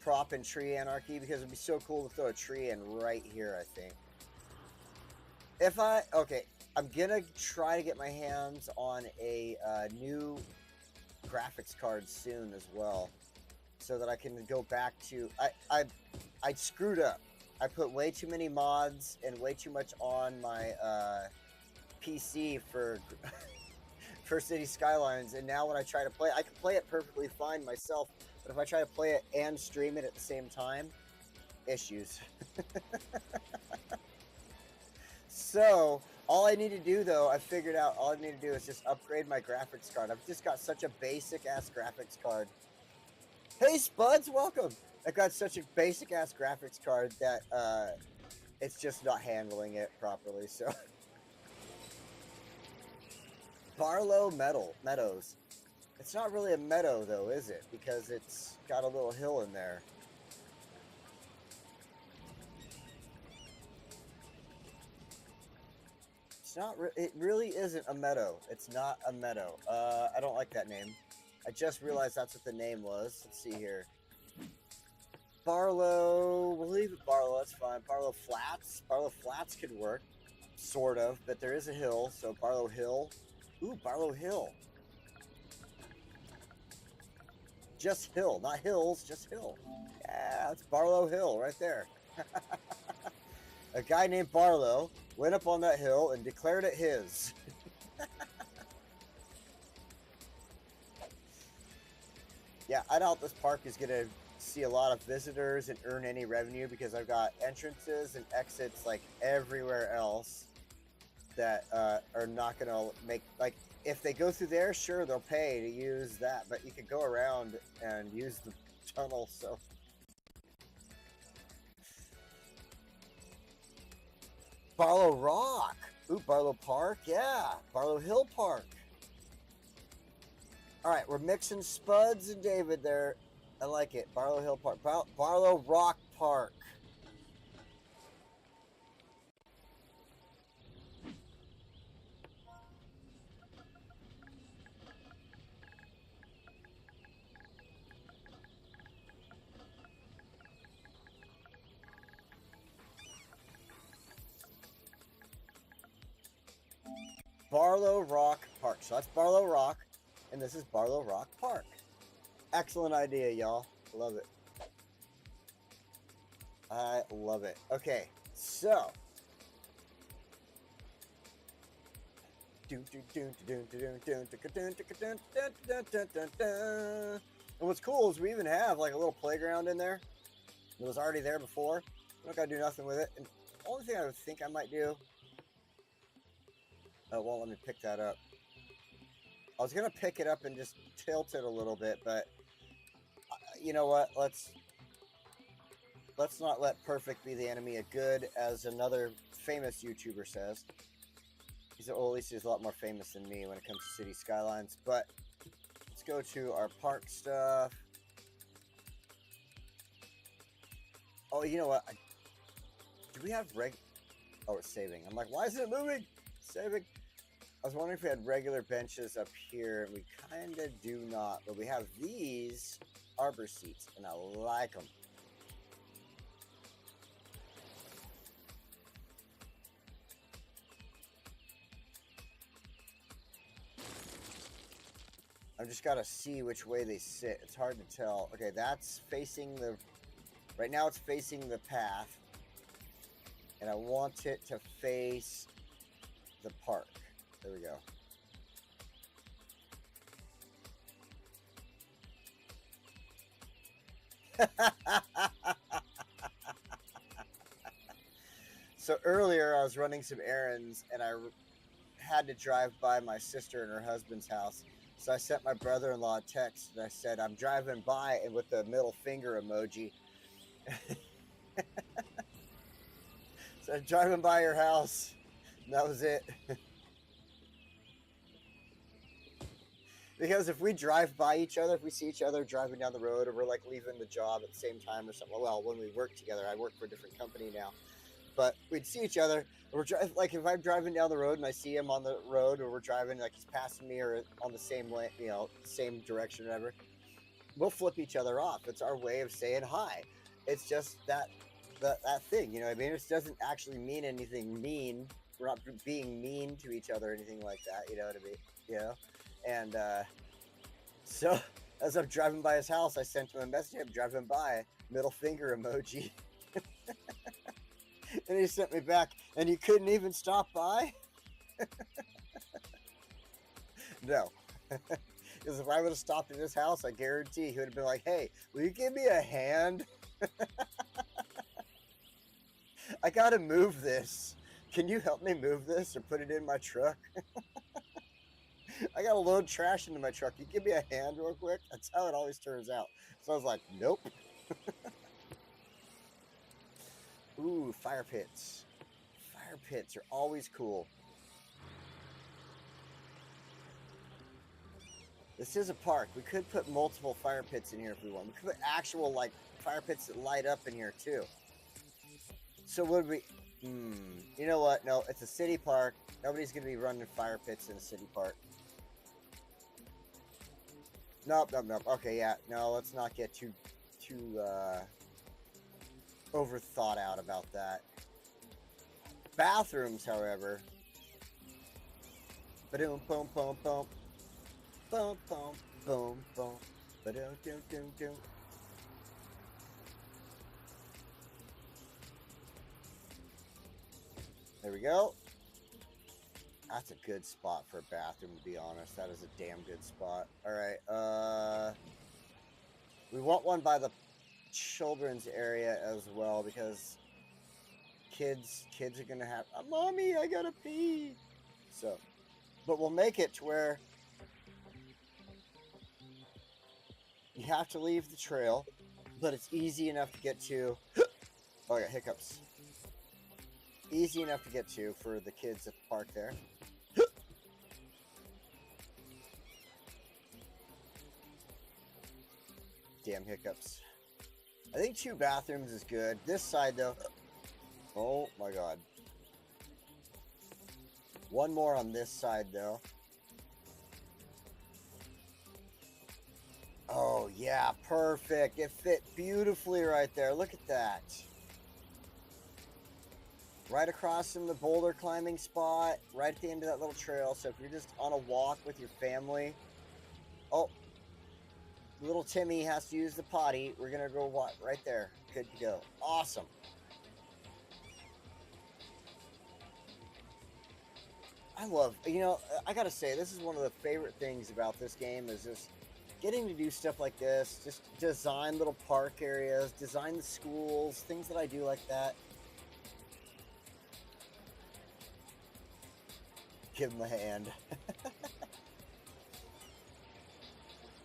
prop and tree Anarchy, because it'd be so cool to throw a tree in right here, I think. Okay, I'm gonna try to get my hands on a new graphics card soon as well, so that I can go back to, I screwed up. I put way too many mods and way too much on my PC for City Skylines, and now when I try to play, I can play it perfectly fine myself, but if I try to play it and stream it at the same time, issues. So all I need to do, though, I figured out all I need to do is just upgrade my graphics card. I've just got such a basic ass graphics card. Hey Spuds, welcome. I've got such a basic ass graphics card that it's just not handling it properly, so Barlow Meadows. It's not really a meadow, though, is it? Because it's got a little hill in there. It's not. It really isn't a meadow. It's not a meadow. I don't like that name. I just realized that's what the name was. Let's see here. Barlow, we'll leave it Barlow, that's fine. Barlow Flats. Barlow Flats could work. Sort of, but there is a hill, so Barlow Hill. Ooh, Barlow Hill. Just hill, not hills, just hill. Yeah, that's Barlow Hill right there. A guy named Barlow went up on that hill and declared it his. Yeah, I doubt this park is going to see a lot of visitors and earn any revenue because I've got entrances and exits like everywhere else that are not going to make, like, if they go through there, sure, they'll pay to use that, but you could go around and use the tunnel, so. Barlow Rock. Ooh, Barlow Park, yeah. Barlow Hill Park. All right, we're mixing Spuds and David there. I like it. Barlow Hill Park. Barlow Rock Park. Barlow Rock Park. So that's Barlow Rock, and this is Barlow Rock Park. Excellent idea, y'all. Love it. I love it. Okay, so. And what's cool is we even have like a little playground in there. It was already there before. I'm not gonna do nothing with it. And the only thing I would think I might do. Oh, well, let me pick that up. I was gonna pick it up and just tilt it a little bit, but you know what? Let's not let perfect be the enemy of good, as another famous YouTuber says. Well, at least he's a lot more famous than me when it comes to City Skylines. But let's go to our park stuff. Oh, you know what? Do we have Oh, it's saving. I'm like, why isn't it moving? Saving. I was wondering if we had regular benches up here, and we kind of do not. But we have these arbor seats, and I like them. I've just got to see which way they sit. It's hard to tell. Okay, that's facing the... Right now it's facing the path. And I want it to face the park. There we go. So earlier I was running some errands and I had to drive by my sister and her husband's house. So I sent my brother-in-law a text and I said, I'm driving by, and with the middle finger emoji. So I'm driving by your house. And that was it. Because if we drive by each other, if we see each other driving down the road, or we're like leaving the job at the same time or something, well, when we work together, I work for a different company now, but we'd see each other. We're like, if I'm driving down the road and I see him on the road, or we're driving, like he's passing me or on the same lane, you know, same direction or whatever, we'll flip each other off. It's our way of saying hi. It's just that thing, you know what I mean? It doesn't actually mean anything mean. We're not being mean to each other or anything like that, you know what I mean? You know? And so as I'm driving by his house, I sent him a message. I'm driving by, middle finger emoji. And he sent me back, and you couldn't even stop by? No. Because if I would have stopped at his house, I guarantee he would have been like, hey, will you give me a hand? I gotta move this. Can you help me move this or put it in my truck? I gotta load trash into my truck. You give me a hand real quick? That's how it always turns out. So I was like, nope. Ooh, fire pits. Fire pits are always cool. This is a park. We could put multiple fire pits in here if we want. We could put actual, like, fire pits that light up in here, too. So would we... You know what? No, it's a city park. Nobody's going to be running fire pits in a city park. Nope, nope, nope. Okay, yeah. No, let's not get too over thought out about that. Bathrooms, however. Ba-doom, boom, boom, boom. Boom, boom, boom, boom. Ba-doom, doom, doom, doom. There we go. That's a good spot for a bathroom, to be honest. That is a damn good spot. All right. We want one by the children's area as well, because kids are gonna have, mommy, I gotta pee. So, but we'll make it to where you have to leave the trail, but it's easy enough to get to. Oh, I got hiccups. Easy enough to get to for the kids at the park there. Damn hiccups. I think 2 bathrooms is good. This side, though. Oh, my God. 1 more on this side, though. Oh, yeah. Perfect. It fit beautifully right there. Look at that. Right across from the boulder climbing spot. Right at the end of that little trail. So if you're just on a walk with your family. Oh. Little Timmy has to use the potty. We're going to go walk right there. Good to go. Awesome. I love, I gotta say, this is one of the favorite things about this game is just getting to do stuff like this. Just design little park areas, design the schools, things that I do like that. Give him a hand.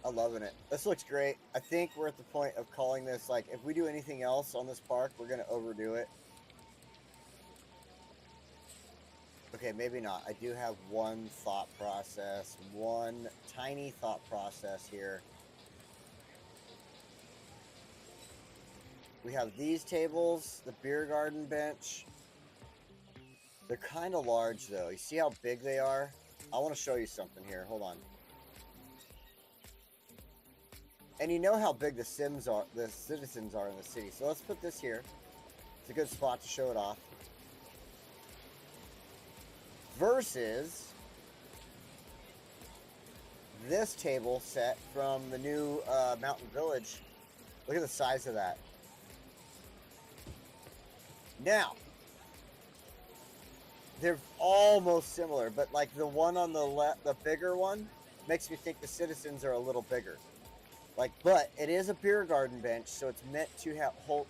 I'm loving it. This looks great. I think we're at the point of calling this, like, if we do anything else on this park, we're gonna overdo it. Okay, maybe not. I do have one thought process, one tiny thought process here. We have these tables, the beer garden bench. They're kind of large, though. You see how big they are? I want to show you something here. Hold on. And you know how big the citizens are in the city. So let's put this here. It's a good spot to show it off. Versus this table set from the new Mountain Village. Look at the size of that. Now, they're almost similar, but like the one on the left, the bigger one, makes me think the citizens are a little bigger. Like, but it is a beer garden bench, so it's meant to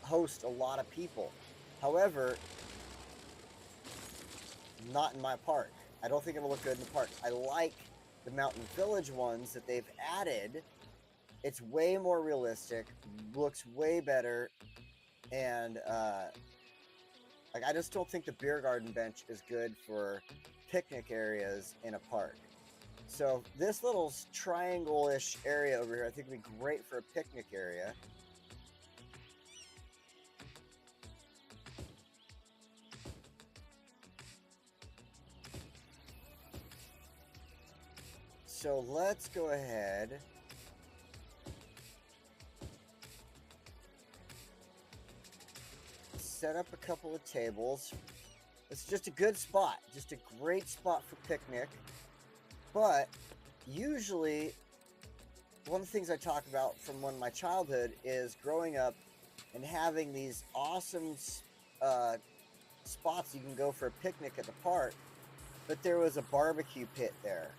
host a lot of people. However, not in my park. I don't think it'll look good in the park. I like the Mountain Village ones that they've added. It's way more realistic, looks way better, and like, I just don't think the beer garden bench is good for picnic areas in a park. So this little triangle-ish area over here, I think would be great for a picnic area. So let's go ahead. Set up a couple of tables. It's just a good spot. Just a great spot for picnic. But usually, one of the things I talk about from my childhood is growing up and having these awesome spots you can go for a picnic at the park, but there was a barbecue pit there.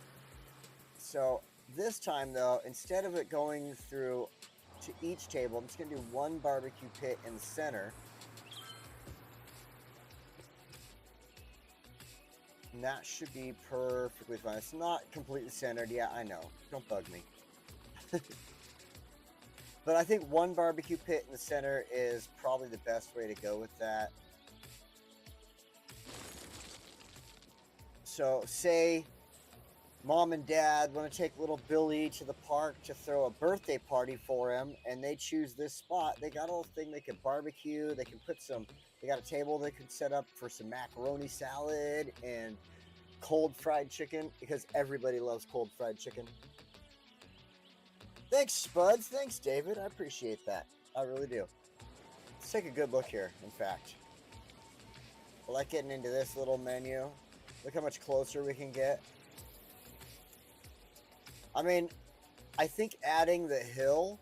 So this time, though, instead of it going through to each table, I'm just going to do one barbecue pit in the center. And that should be perfectly fine. It's not completely centered. Yeah, I know. Don't bug me. But I think one barbecue pit in the center is probably the best way to go with that. So, say Mom and Dad want to take little Billy to the park to throw a birthday party for him, and they choose this spot. They got a little thing they can barbecue. They can put some. They got a table they can set up for some macaroni salad and cold fried chicken, because everybody loves cold fried chicken. Thanks, Spuds. Thanks, David. I appreciate that. I really do. Let's take a good look here, in fact. I like getting into this little menu. Look how much closer we can get. I mean, I think adding the hill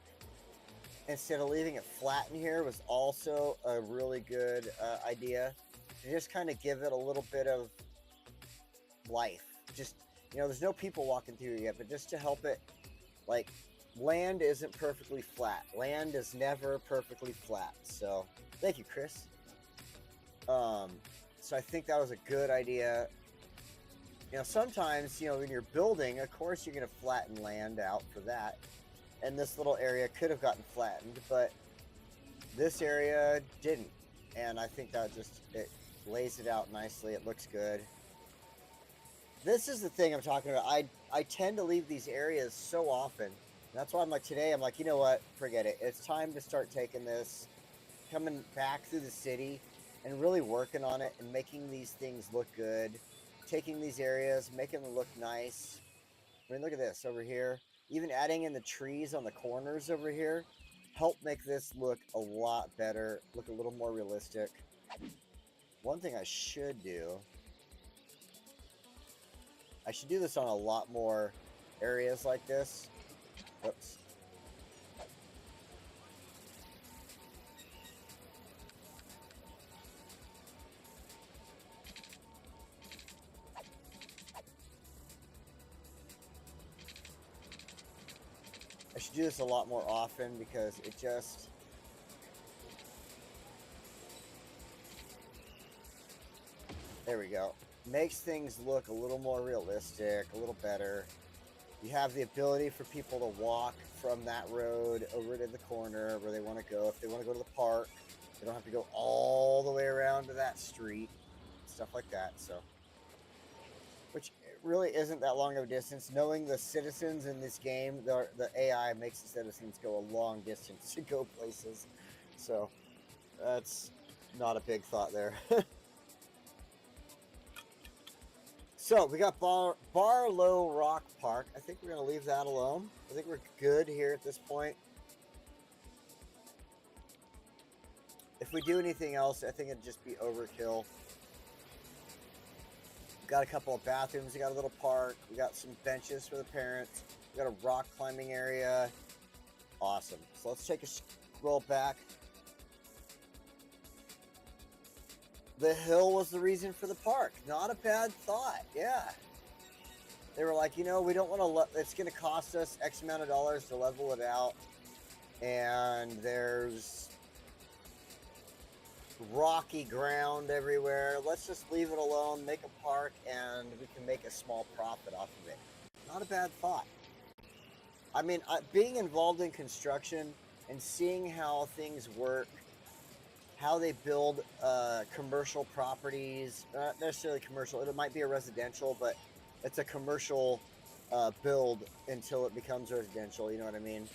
instead of leaving it flat in here was also a really good idea. To just kind of give it a little bit of life. Just, you know, there's no people walking through yet, but just to help it, like, land isn't perfectly flat. Land is never perfectly flat. So, thank you, Chris. So I think that was a good idea. You know, sometimes, you know, when you're building, of course you're going to flatten land out for that. And this little area could have gotten flattened, but this area didn't. And I think that just, it lays it out nicely. It looks good. This is the thing I'm talking about. I tend to leave these areas so often. That's why I'm like, today, I'm like, you know what? Forget it. It's time to start taking this, coming back through the city and really working on it and making these things look good. Taking these areas, making them look nice. I mean, look at this over here. Even adding in the trees on the corners over here help make this look a lot better, look a little more realistic. One thing I should do this on a lot more areas like this. Oops. I should do this a lot more often because it just... There we go. Makes things look a little more realistic, a little better. You have the ability for people to walk from that road over to the corner where they want to go. If they want to go to the park, they don't have to go all the way around to that street. Stuff like that, so... Which really isn't that long of a distance. Knowing the citizens in this game, the AI makes the citizens go a long distance to go places. So, that's not a big thought there. So, we got Barlow Rock Park. I think we're going to leave that alone. I think we're good here at this point. If we do anything else, I think it'd just be overkill. We got a couple of bathrooms. We got a little park. We got some benches for the parents. We got a rock climbing area. Awesome. So let's take a scroll back. The hill was the reason for the park. Not a bad thought. Yeah. They were like, you know, we don't want to it's going to cost us X amount of dollars to level it out. And there's rocky ground everywhere. Let's just leave it alone, make a park, and we can make a small profit off of it. Not a bad thought. I mean, being involved in construction and seeing how things work, how they build commercial properties, not necessarily commercial, it might be a residential, but it's a commercial build until it becomes residential, you know what I mean?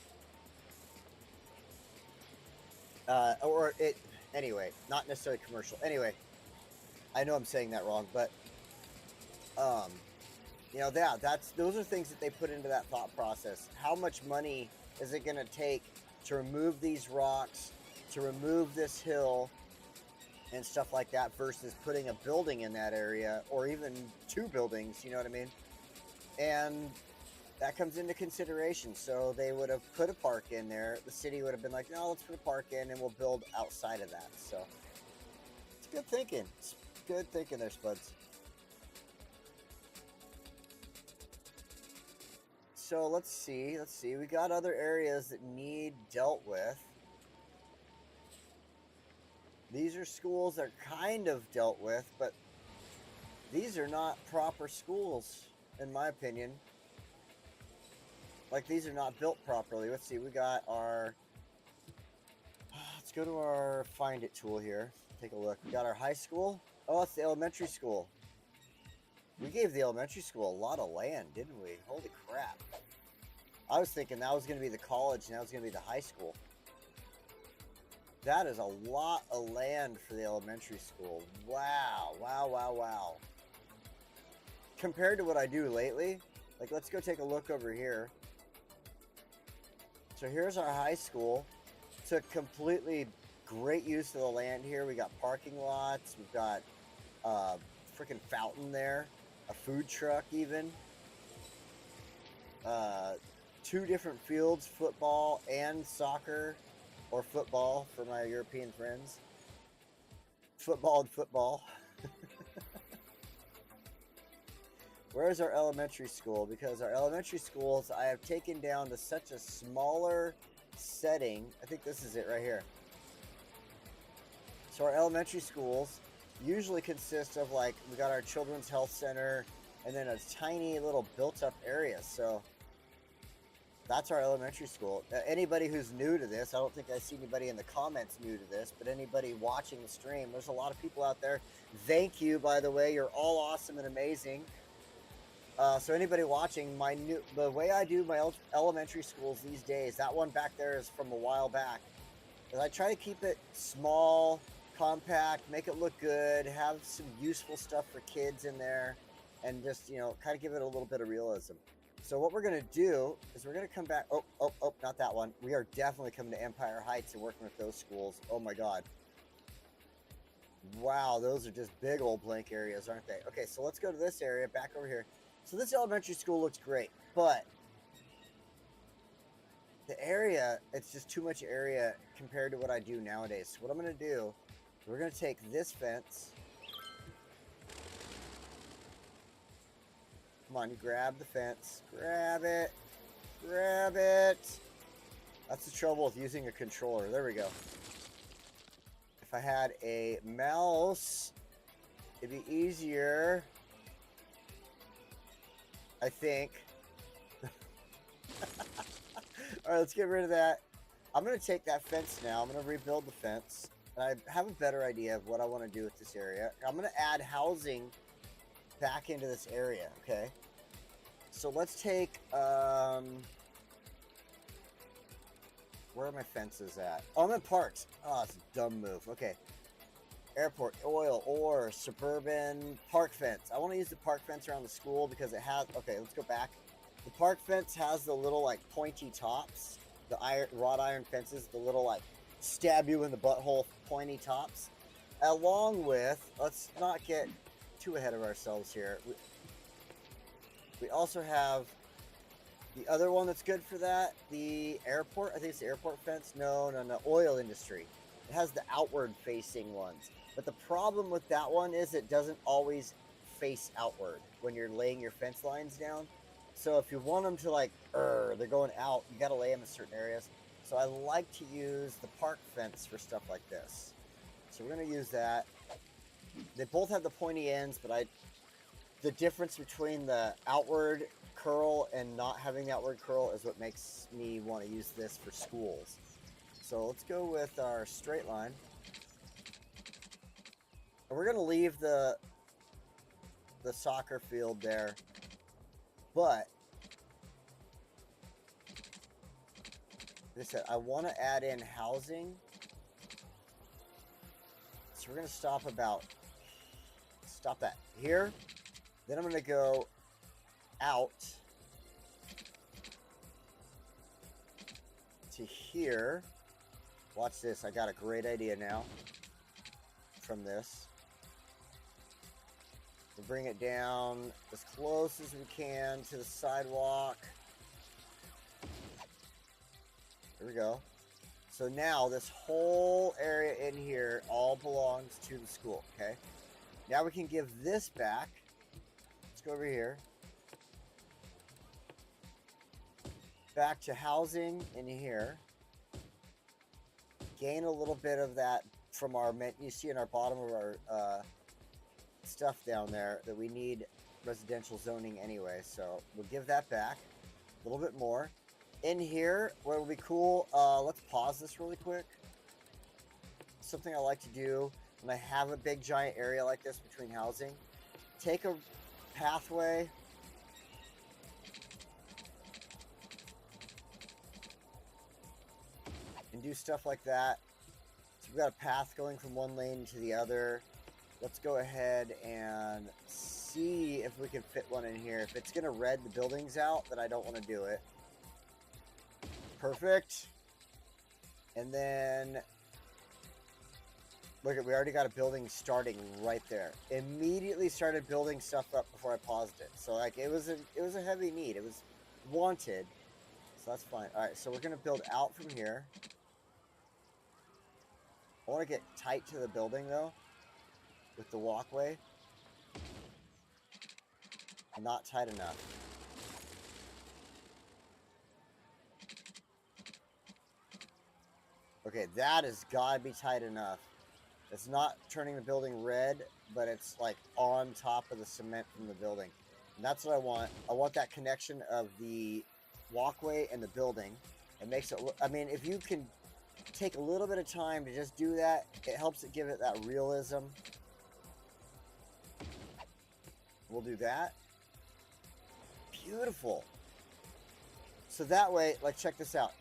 Anyway, not necessarily commercial. Anyway, I know I'm saying that wrong, but, you know, those are things that they put into that thought process. How much money is it going to take to remove these rocks, to remove this hill, and stuff like that, versus putting a building in that area, or even two buildings, you know what I mean? And that comes into consideration. So they would have put a park in there. The city would have been like, no, let's put a park in and we'll build outside of that. So it's good thinking. It's good thinking there, Spuds. So let's see. We got other areas that need dealt with. These are schools that are kind of dealt with, but these are not proper schools, in my opinion. Like, these are not built properly. Let's see, we got our... Let's go to our Find It tool here. Take a look. We got our high school. Oh, it's the elementary school. We gave the elementary school a lot of land, didn't we? Holy crap. I was thinking that was going to be the college, and that was going to be the high school. That is a lot of land for the elementary school. Wow. Wow. Compared to what I do lately, like, let's go take a look over here. So here's our high school. Took completely great use of the land here. We got parking lots. We've got freaking fountain there, a food truck even. 2 different fields, football and soccer, or football for my European friends. Football and football. Where's our elementary school? Because our elementary schools I have taken down to such a smaller setting. I think this is it right here. So our elementary schools usually consist of, like, we got our children's health center and then a tiny little built up area. So that's our elementary school. Anybody who's new to this, I don't think I see anybody in the comments new to this, but anybody watching the stream, there's a lot of people out there. Thank you, by the way. You're all awesome and amazing. So anybody watching, the way I do my elementary schools these days, that one back there is from a while back, is I try to keep it small, compact, make it look good, have some useful stuff for kids in there, and just, you know, kind of give it a little bit of realism. So what we're going to do is we're going to come back. Oh, not that one. We are definitely coming to Empire Heights and working with those schools. Oh my God. Wow, those are just big old blank areas, aren't they? Okay, so let's go to this area, back over here. So this elementary school looks great, but the area, it's just too much area compared to what I do nowadays. So what I'm going to do, we're going to take this fence. Come on, you grab the fence. Grab it. Grab it. That's the trouble with using a controller. There we go. If I had a mouse, it'd be easier, I think. All right, let's get rid of that. I'm going to take that fence now. I'm going to rebuild the fence. And I have a better idea of what I want to do with this area. I'm going to add housing back into this area, okay? So let's take, where are my fences at? Oh, I'm in parks. Oh, it's a dumb move. Okay. Airport, oil, ore, suburban, park fence. I want to use the park fence around the school because it has, okay, let's go back. The park fence has the little, like, pointy tops. The wrought iron fences, the little, like, stab you in the butthole pointy tops. Along with, let's not get too ahead of ourselves here. We also have the other one that's good for that, the airport. I think it's the airport fence. No, oil industry. It has the outward facing ones. But the problem with that one is it doesn't always face outward when you're laying your fence lines down. So if you want them to, like, they're going out, you got to lay them in certain areas. So I like to use the park fence for stuff like this. So we're going to use that. They both have the pointy ends, but the difference between the outward curl and not having the outward curl is what makes me want to use this for schools. So let's go with our straight line. And we're going to leave the soccer field there. But like I said, I want to add in housing. So we're going to stop that here. Then I'm going to go out to here. Watch this. I got a great idea now from this. We'll bring it down as close as we can to the sidewalk. There we go. So now this whole area in here all belongs to the school, okay? Now we can give this back. Let's go over here. Back to housing in here. Gain a little bit of that from our, you see in our bottom of our stuff down there that we need residential zoning anyway. So we'll give that back a little bit more. In here, what will be cool, let's pause this really quick. Something I like to do when I have a big giant area like this between housing, take a pathway and do stuff like that. So we've got a path going from one lane to the other. Let's go ahead and see if we can fit one in here. If it's going to red the buildings out, then I don't want to do it. Perfect. And then look at, we already got a building starting right there. Immediately started building stuff up before I paused it. So like it was a heavy need. It was wanted. So that's fine. All right, so we're gonna build out from here. I want to get tight to the building though, with the walkway. Not tight enough. Okay, that has got to be tight enough. It's not turning the building red, but it's like on top of the cement from the building. And that's what I want. I want that connection of the walkway and the building. It makes it look, I mean, if you can take a little bit of time to just do that, it helps it give it that realism. We'll do that. Beautiful. So that way, like, check this out.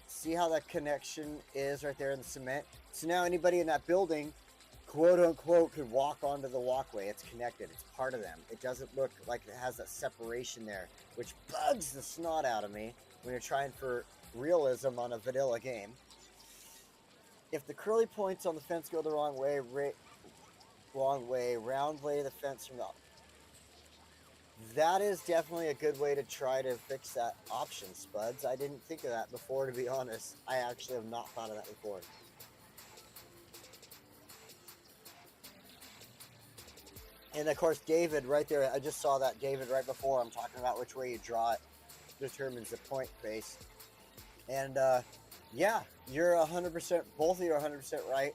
See how that connection is right there in the cement? So now anybody in that building, quote unquote, could walk onto the walkway. It's connected. It's part of them. It doesn't look like it has that separation there, which bugs the snot out of me when you're trying for realism on a vanilla game. If the curly points on the fence go the wrong way, round lay the fence from the... That is definitely a good way to try to fix that option, Spuds. I didn't think of that before, to be honest. I actually have not thought of that before. And of course, David right there, I just saw that David right before. I'm talking about which way you draw it determines the point base. And yeah, you're 100%, both of you are 100% right.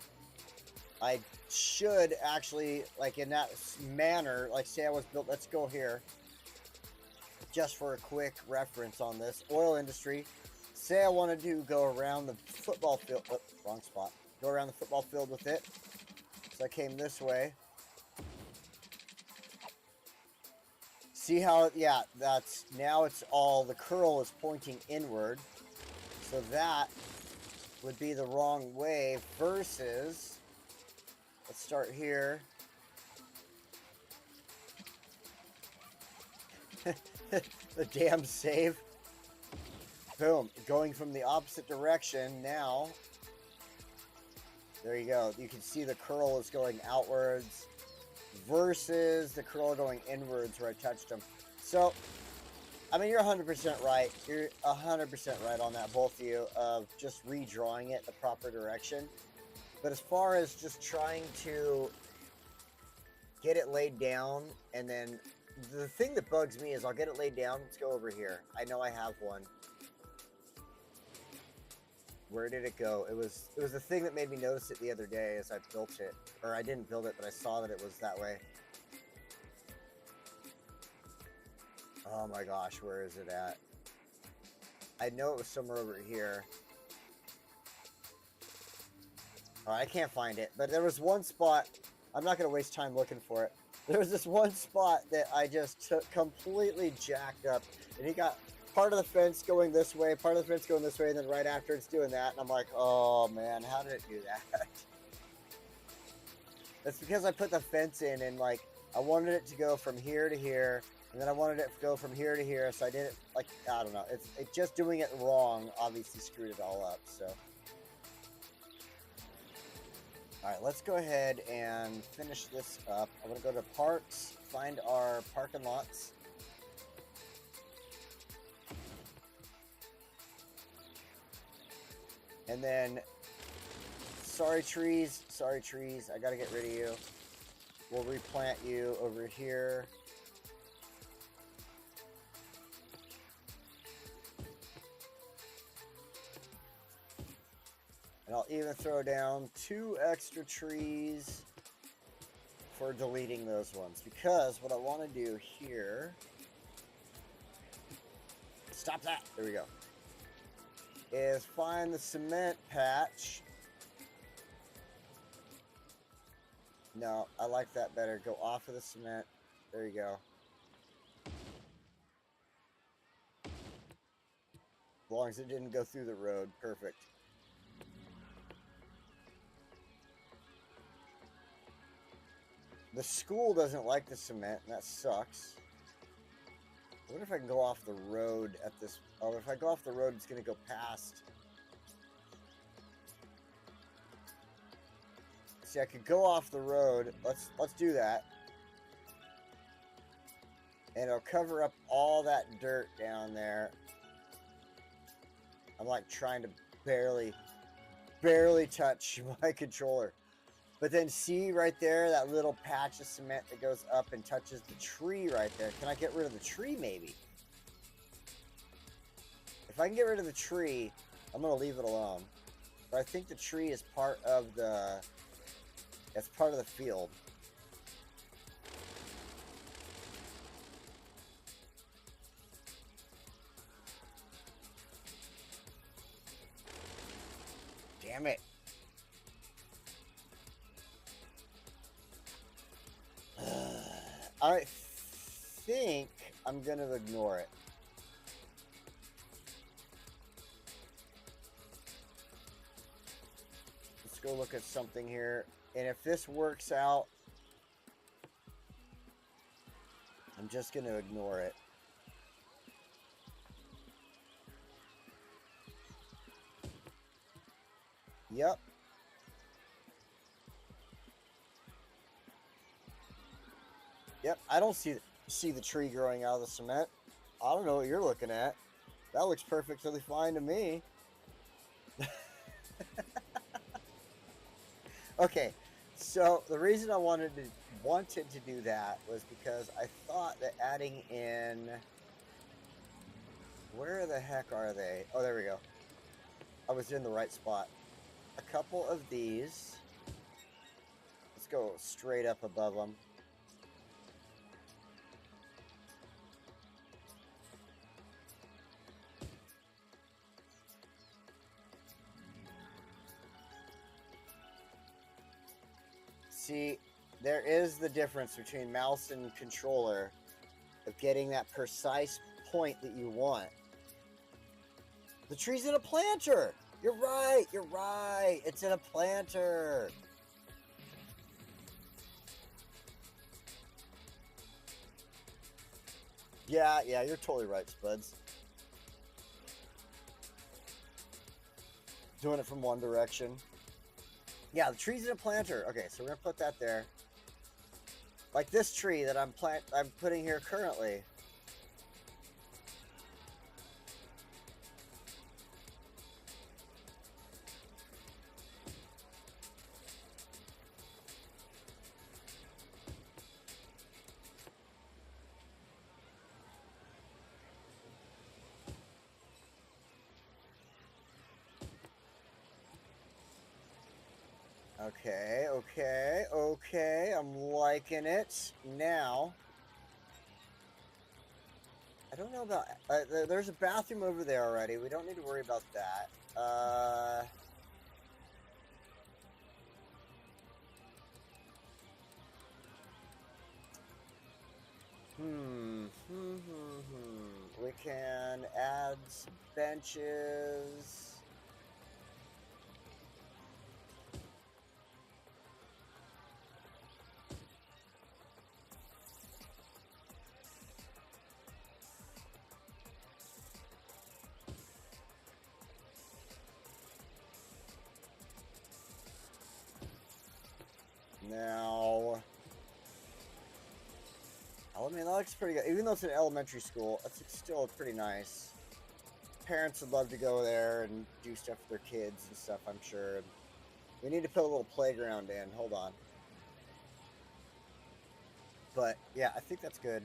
I should actually, like in that manner, like say I was built, let's go here, just for a quick reference on this, oil industry. Say I wanted to go around the football field, oh, wrong spot, go around the football field with it. So I came this way. See how, yeah, that's, now it's all, the curl is pointing inward. So that would be the wrong way versus, let's start here. The damn save. Boom. Going from the opposite direction now. There you go. You can see the curl is going outwards versus the curl going inwards where I touched them. So, I mean, you're 100% right. You're 100% right on that, both of you, of just redrawing it the proper direction. But as far as just trying to get it laid down, and then the thing that bugs me is I'll get it laid down. Let's go over here. I know I have one. Where did it go? It was the thing that made me notice it the other day as I built it. Or I didn't build it, but I saw that it was that way. Oh my gosh, where is it at? I know it was somewhere over here. Oh, I can't find it, but there was one spot. I'm not going to waste time looking for it. There was this one spot that I just took completely jacked up, and he got part of the fence going this way, part of the fence going this way, and then right after it's doing that, and I'm like, oh man, how did it do that? That's because I put the fence in, and like, I wanted it to go from here to here, and then I wanted it to go from here to here, so I did it, like, I don't know, it's just doing it wrong obviously screwed it all up, so. Alright, let's go ahead and finish this up. I'm going to go to parks, find our parking lots. And then, sorry trees, I got to get rid of you. We'll replant you over here. And I'll even throw down 2 extra trees for deleting those ones. Because what I want to do here... Stop that! There we go. Is find the cement patch. No, I like that better. Go off of the cement. There you go. As long as it didn't go through the road. Perfect. The school doesn't like the cement, and that sucks. wonder if I can go off the road at this. Oh, if I go off the road, it's going to go past. See, I could go off the road. Let's do that. And it'll cover up all that dirt down there. I'm like trying to barely touch my controller. But then see right there, that little patch of cement that goes up and touches the tree right there. Can I get rid of the tree maybe? If I can get rid of the tree, I'm going to leave it alone. But I think the tree is part of the... It's part of the field. Damn it. I think I'm going to ignore it. Let's go look at something here. And if this works out, I'm just going to ignore it. Yep. Yep, I don't see the tree growing out of the cement. I don't know what you're looking at. That looks perfectly fine to me. Okay, so the reason I wanted to do that was because I thought that adding in... Where the heck are they? Oh, there we go. I was in the right spot. A couple of these. Let's go straight up above them. See, there is the difference between mouse and controller of getting that precise point that you want. The tree's in a planter! You're right, you're right. It's in a planter. Yeah, you're totally right, Spuds. Doing it from one direction. Yeah, the tree's in a planter. Okay, so we're gonna put that there. Like this tree that I'm putting here currently. Okay. I'm liking it. Now, I don't know about... there's a bathroom over there already. We don't need to worry about that. We can add some benches. Now, I mean, that looks pretty good. Even though it's an elementary school, it's still pretty nice. Parents would love to go there and do stuff with their kids and stuff, I'm sure. We need to put a little playground in. Hold on. But, yeah, I think that's good.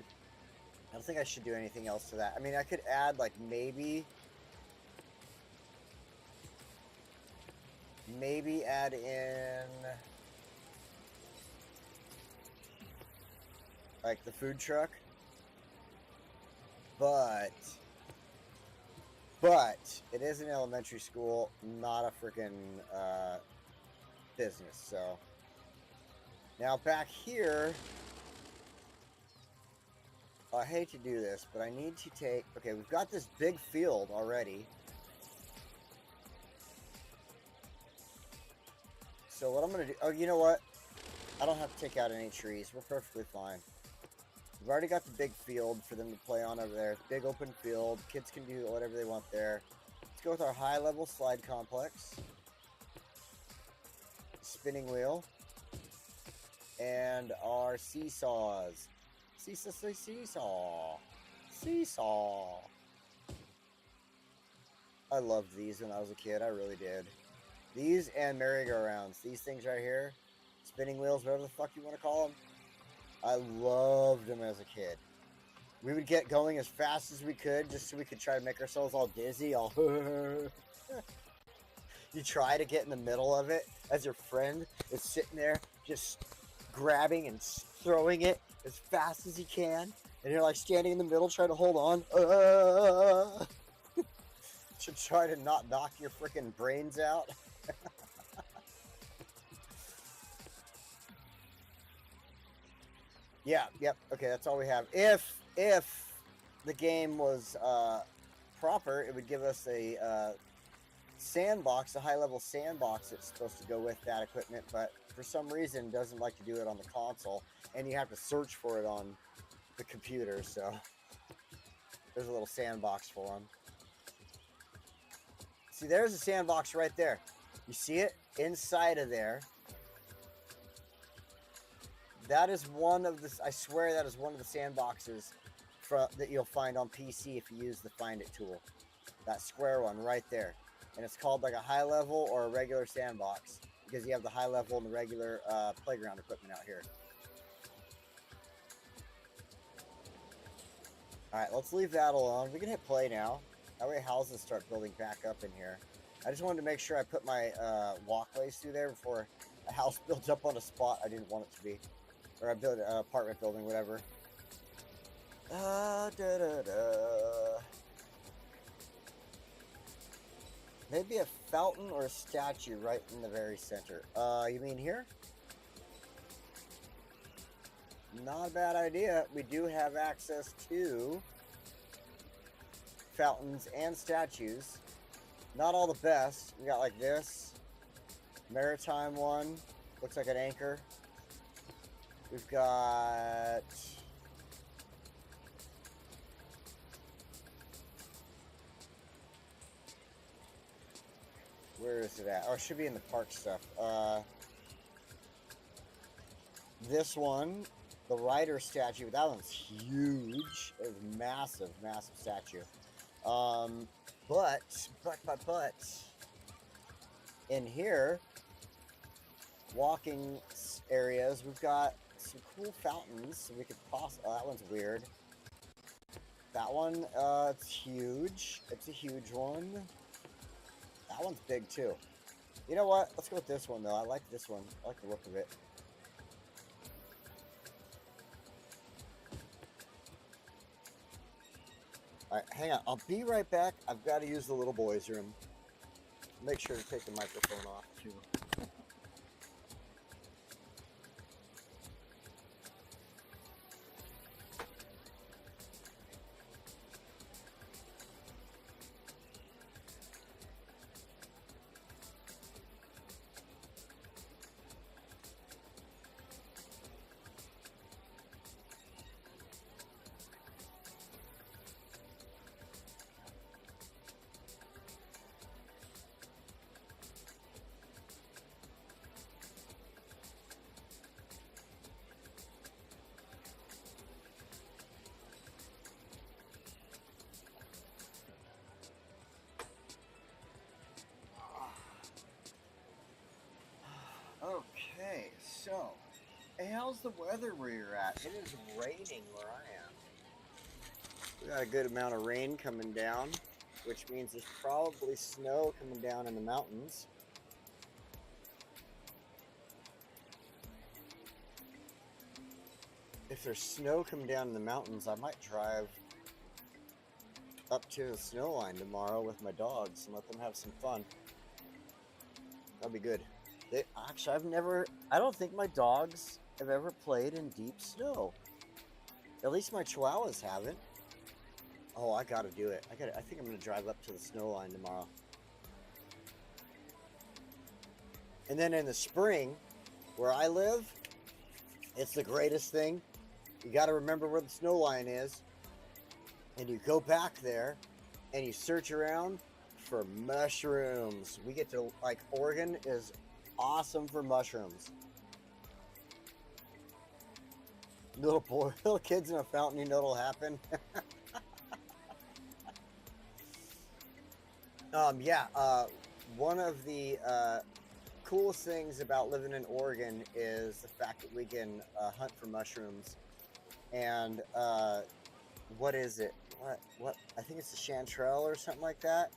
I don't think I should do anything else to that. I mean, I could add, like, maybe add in... like the food truck, but it is an elementary school, not a freaking business. So now back here, I hate to do this, but I need to take... Okay, we've got this big field already. So what I'm going to do... Oh, you know what? I don't have to take out any trees. We're perfectly fine. We've already got the big field for them to play on over there. Big open field. Kids can do whatever they want there. Let's go with our high-level slide complex. Spinning wheel. And our seesaws. Seesaw. Seesaw. I loved these when I was a kid. I really did. These and merry-go-rounds. These things right here. Spinning wheels, whatever the fuck you want to call them. I loved them as a kid. We would get going as fast as we could just so we could try to make ourselves all dizzy. All you try to get in the middle of it as your friend is sitting there just grabbing and throwing it as fast as he can. And you're like standing in the middle trying to hold on. To try to not knock your freaking brains out. Yeah, yep. Okay, that's all we have. If the game was proper, it would give us a sandbox, a high-level sandbox that's supposed to go with that equipment, but for some reason doesn't like to do it on the console, and you have to search for it on the computer, so there's a little sandbox for them. See, there's a sandbox right there. You see it? Inside of there. That is one of the, I swear that is one of the sandboxes that you'll find on PC if you use the Find It tool. That square one right there. And it's called like a high level or a regular sandbox because you have the high level and the regular playground equipment out here. Alright, let's leave that alone. We can hit play now. That way houses start building back up in here. I just wanted to make sure I put my walkways through there before a house builds up on a spot I didn't want it to be. Or I build an apartment building, whatever. Maybe a fountain or a statue right in the very center. You mean here? Not a bad idea. We do have access to fountains and statues. Not all the best. We got like this. Maritime one. Looks like an anchor. We've got... Where is it at? Oh, it should be in the park stuff. This one, the rider statue, that one's huge. It's massive, massive statue. But, in here, walking areas, we've got some cool fountains. So we could possibly, that one's weird. That one, it's huge. It's a huge one. That one's big too. You know what? Let's go with this one though. I like this one. I like the look of it. Alright, hang on. I'll be right back. I've got to use the little boys' room. Make sure to take the microphone off too. Okay, so, hey, how's the weather where you're at? It is raining where I am. We got a good amount of rain coming down, which means there's probably snow coming down in the mountains. If there's snow coming down in the mountains, I might drive up to the snow line tomorrow with my dogs and let them have some fun. That'll be good. Actually, I don't think my dogs have ever played in deep snow. At least my chihuahuas haven't. Oh, I gotta do it. I think I'm gonna drive up to the snow line tomorrow. And then in the spring, where I live, it's the greatest thing. you got to remember where the snow line is, and you go back there and you search around for mushrooms. We get to, like, Oregon is awesome for mushrooms. Little boy, little kids in a fountain, you know what'll happen. One of the coolest things about living in Oregon is the fact that we can hunt for mushrooms. And what is it? What? I think it's the chanterelle or something like that.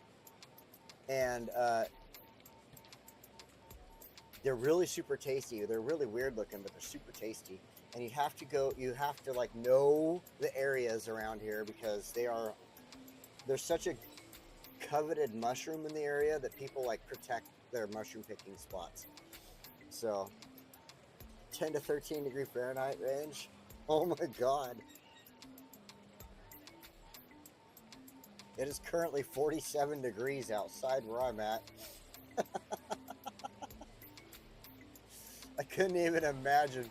And they're really super tasty. They're really weird looking, but they're super tasty. And you have to like know the areas around here because there's such a coveted mushroom in the area that people like protect their mushroom picking spots. So 10 to 13 degree Fahrenheit range. Oh my God. It is currently 47 degrees outside where I'm at. I couldn't even imagine.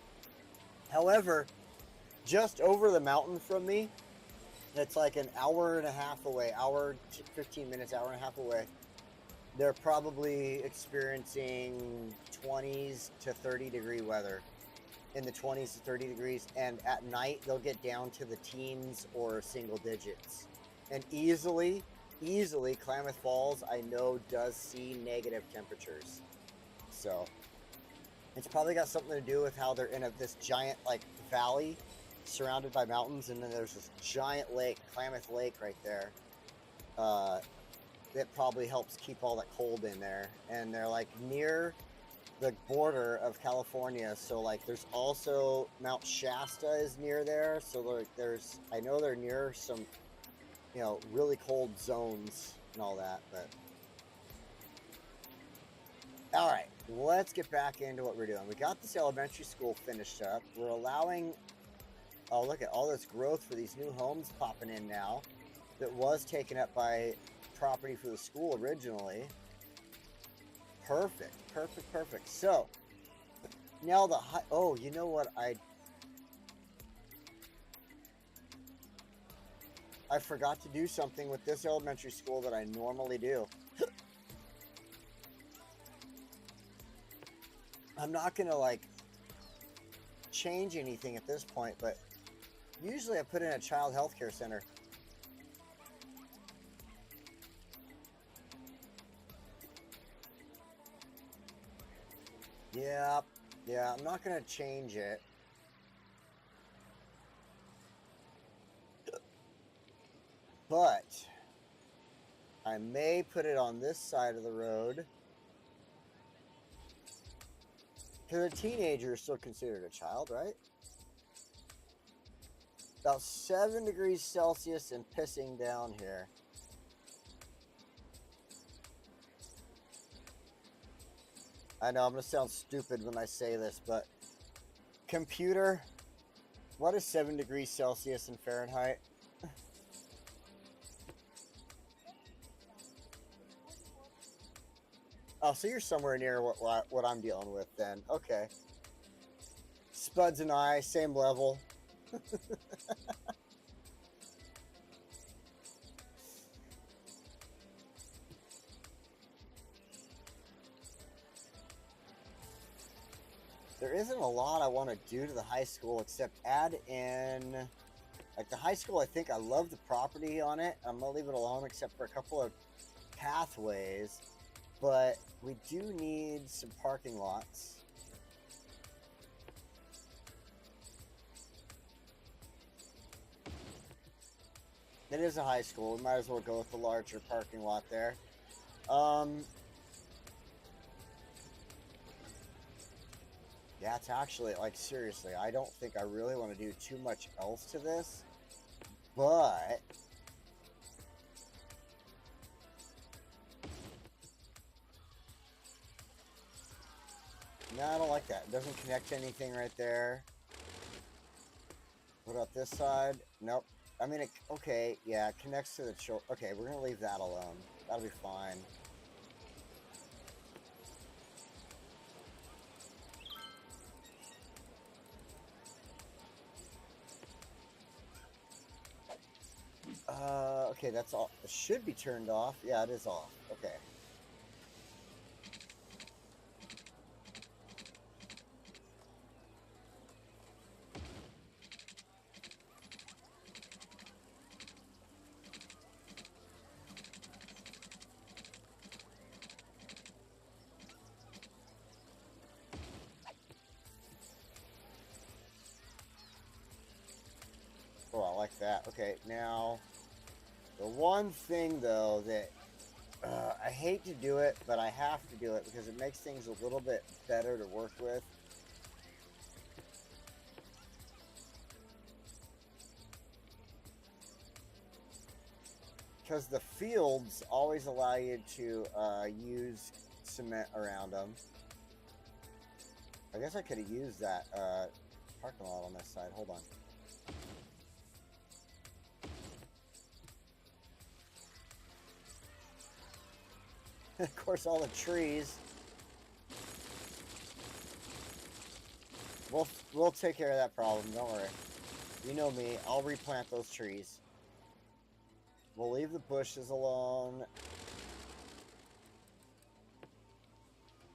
However, just over the mountain from me, it's like an hour and a half away, 15 minutes, hour and a half away. They're probably experiencing 20s to 30 degree weather, in the 20s to 30 degrees. And at night, they'll get down to the teens or single digits. And easily, Klamath Falls, I know, does see negative temperatures. So it's probably got something to do with how they're in this giant, like, valley surrounded by mountains, and then there's this giant lake, Klamath Lake, right there. That probably helps keep all that cold in there. And they're like near the border of California, so like there's also Mount Shasta is near there. So like I know they're near some, you know, really cold zones and all that. But all right, let's get back into what we're doing. We got this elementary school finished up. We're allowing, oh, look at all this growth for these new homes popping in now that was taken up by property for the school originally. Perfect. So now oh, you know what, I forgot to do something with this elementary school that I normally do. I'm not gonna like change anything at this point, but usually I put in a child health care center. Yeah, I'm not gonna change it. But I may put it on this side of the road. Because a teenager is still considered a child, right? About 7 degrees Celsius and pissing down here. I know I'm going to sound stupid when I say this, but computer, what is 7 degrees Celsius in Fahrenheit? Oh, so you're somewhere near what I'm dealing with then. Okay. Spuds and I, same level. There isn't a lot I want to do to the high school except add in, like the high school, I think I love the property on it. I'm going to leave it alone except for a couple of pathways. But we do need some parking lots. It is a high school. We might as well go with the larger parking lot there. Yeah, it's actually, like, seriously, I don't think I really want to do too much else to this. But no, I don't like that. It doesn't connect to anything right there. What about this side? Nope. I mean, okay, yeah, it connects to the Okay, we're gonna leave that alone. That'll be fine. Okay, that's all. It should be turned off. Yeah, it is off. Okay. Oh, I like that. Okay, now the one thing though that I hate to do it, but I have to do it because it makes things a little bit better to work with. Because the fields always allow you to use cement around them. I guess I could have used that parking lot on this side. Hold on. Of course, all the trees. We'll take care of that problem. Don't worry. You know me. I'll replant those trees. We'll leave the bushes alone.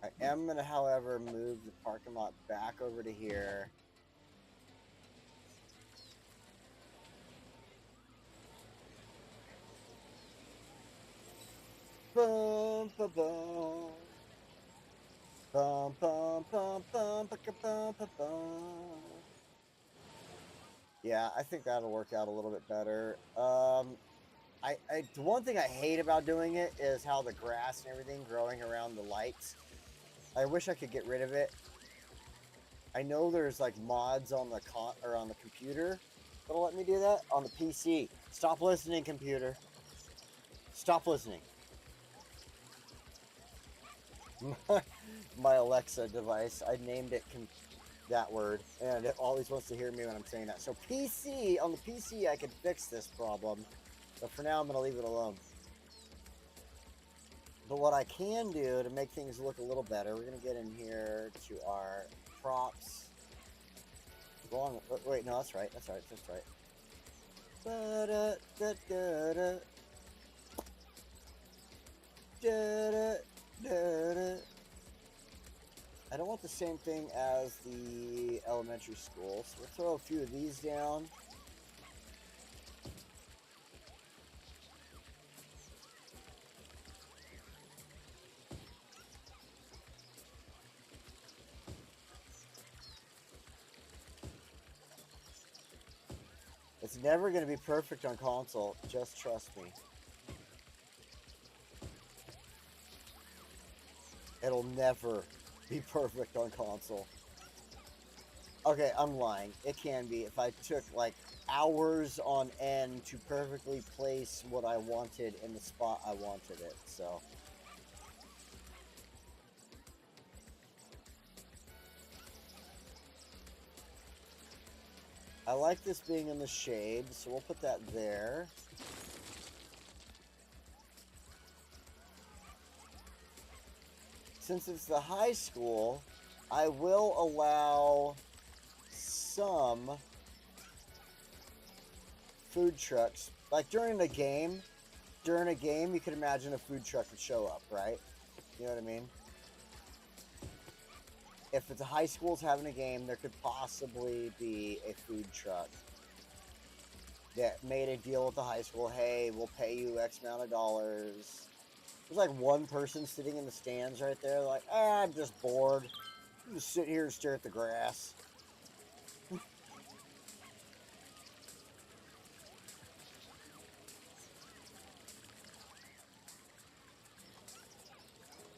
I am going to, however, move the parking lot back over to here. Boom, boom, boom. Bum, bum, bum, bum, bum, bum, bum. Yeah, I think that'll work out a little bit better. The one thing I hate about doing it is how the grass and everything growing around the lights. I wish I could get rid of it. I know there's like mods on the on the computer that'll let me do that. On the PC, stop listening, computer. Stop listening. My Alexa device. I named it that word, and it always wants to hear me when I'm saying that. So PC, on the PC, I can fix this problem, but for now, I'm going to leave it alone. But what I can do to make things look a little better, we're going to get in here to our props. Go on. Wait, no, that's right. That's right. That's right. Da da da da da da da. I don't want the same thing as the elementary school, so we'll throw a few of these down. It's never going to be perfect on console, just trust me. It'll never be perfect on console. Okay, I'm lying. It can be if I took like hours on end to perfectly place what I wanted in the spot I wanted it, so. I like this being in the shade, so we'll put that there. Since it's the high school, I will allow some food trucks. Like during a game, you could imagine a food truck would show up, right? You know what I mean? If it's a high school's having a game, there could possibly be a food truck that made a deal with the high school. Hey, we'll pay you X amount of dollars. There's like one person sitting in the stands right there, like, I'm just bored. I'm just sit here and stare at the grass.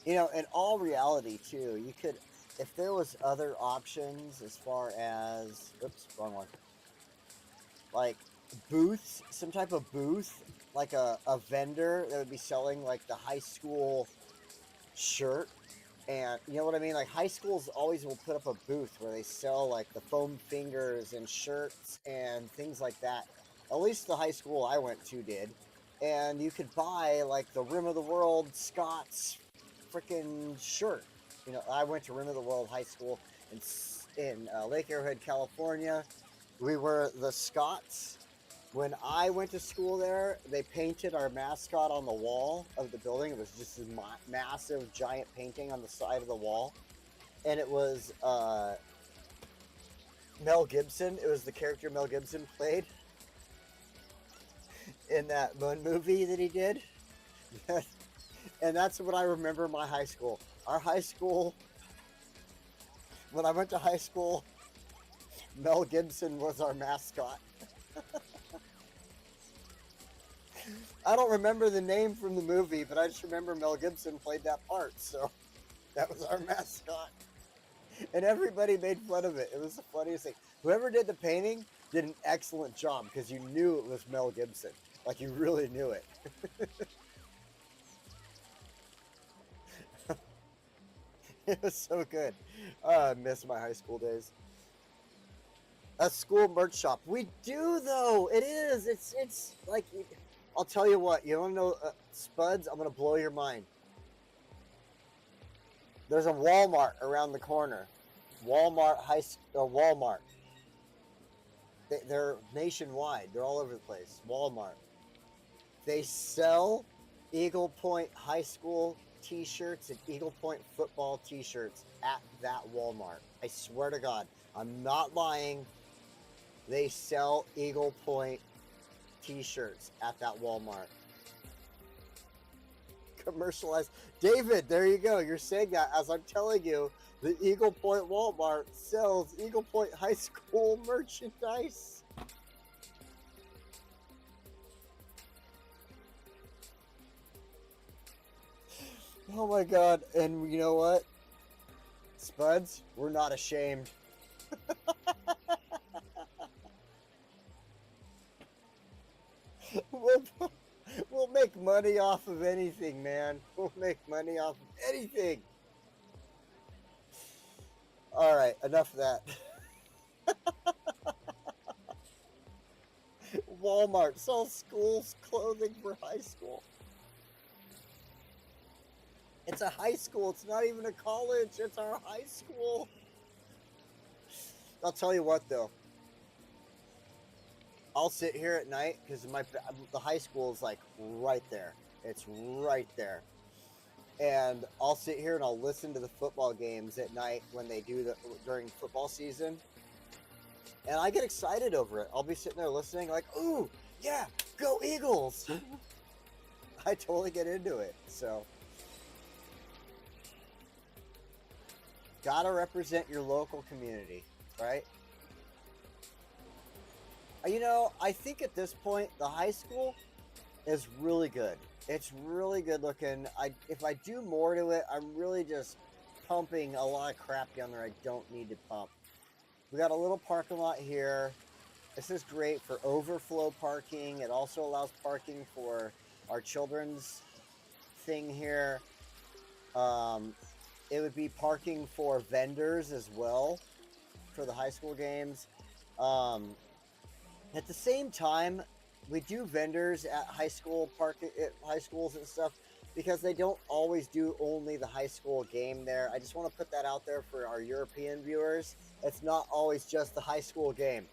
You know, in all reality, too, you could, if there was other options as far as, oops, wrong one. Like booths, some type of booth, like a vendor that would be selling like the high school shirt. And you know what I mean? Like high schools always will put up a booth where they sell like the foam fingers and shirts and things like that. At least the high school I went to did. And you could buy like the Rim of the World Scots freaking shirt. You know, I went to Rim of the World High School in Lake Arrowhead, California. We were the Scots. When I went to school there, they painted our mascot on the wall of the building. It was just this massive, giant painting on the side of the wall. And it was Mel Gibson. It was the character Mel Gibson played in that one movie that he did. And that's what I remember my high school. Our high school, when I went to high school, Mel Gibson was our mascot. I don't remember the name from the movie, but I just remember Mel Gibson played that part, so that was our mascot. And everybody made fun of it. It was the funniest thing. Whoever did the painting did an excellent job because you knew it was Mel Gibson. Like, you really knew it. It was so good. I miss my high school days. A school merch shop. We do, though. It is. It's like, I'll tell you what. You want to know Spuds? I'm going to blow your mind. There's a Walmart around the corner. Walmart. They're nationwide. They're all over the place. Walmart. They sell Eagle Point High School t-shirts and Eagle Point football t-shirts at that Walmart. I swear to God. I'm not lying. They sell Eagle Point t-shirts at that Walmart. Commercialized. David, there you go. You're saying that as I'm telling you, the Eagle Point Walmart sells Eagle Point High School merchandise. Oh my God. And you know what? Spuds, we're not ashamed. We'll make money off of anything, man. We'll make money off of anything. All right, enough of that. Walmart sells schools clothing for high school. It's a high school. It's not even a college. It's our high school. I'll tell you what, though. I'll sit here at night because the high school is like right there. It's right there. And I'll sit here and I'll listen to the football games at night when they do during football season. And I get excited over it. I'll be sitting there listening like, ooh, yeah, go Eagles. I totally get into it. So, gotta represent your local community, right? You know, I think at this point, the high school is really good. It's really good looking. If I do more to it, I'm really just pumping a lot of crap down there I don't need to pump. We got a little parking lot here. This is great for overflow parking. It also allows parking for our children's thing here. It would be parking for vendors as well for the high school games. At the same time, we do vendors at high schools and stuff because they don't always do only the high school game there. I just want to put that out there for our European viewers. It's not always just the high school game.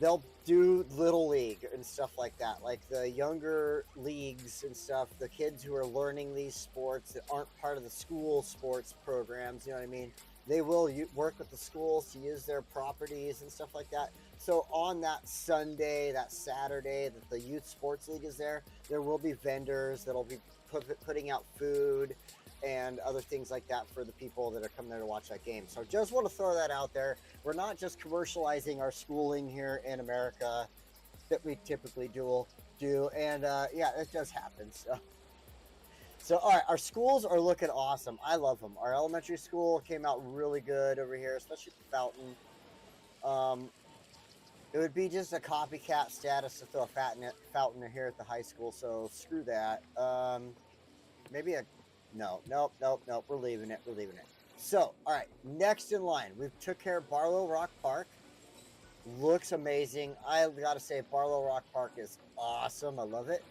They'll do Little League and stuff like that, like the younger leagues and stuff, the kids who are learning these sports that aren't part of the school sports programs, you know what I mean? They will work with the schools to use their properties and stuff like that. So on that Sunday, that Saturday that the Youth Sports League is there will be vendors that'll be putting out food and other things like that for the people that are coming there to watch that game. So just want to throw that out there. We're not just commercializing our schooling here in America that we typically do. And yeah, it does happen. So all right, our schools are looking awesome. I love them. Our elementary school came out really good over here, especially the fountain. It would be just a copycat status to throw a fountain here at the high school, so screw that. Maybe nope. We're leaving it. So, all right, next in line, we took care of Barlow Rock Park. Looks amazing. I gotta say, Barlow Rock Park is awesome. I love it.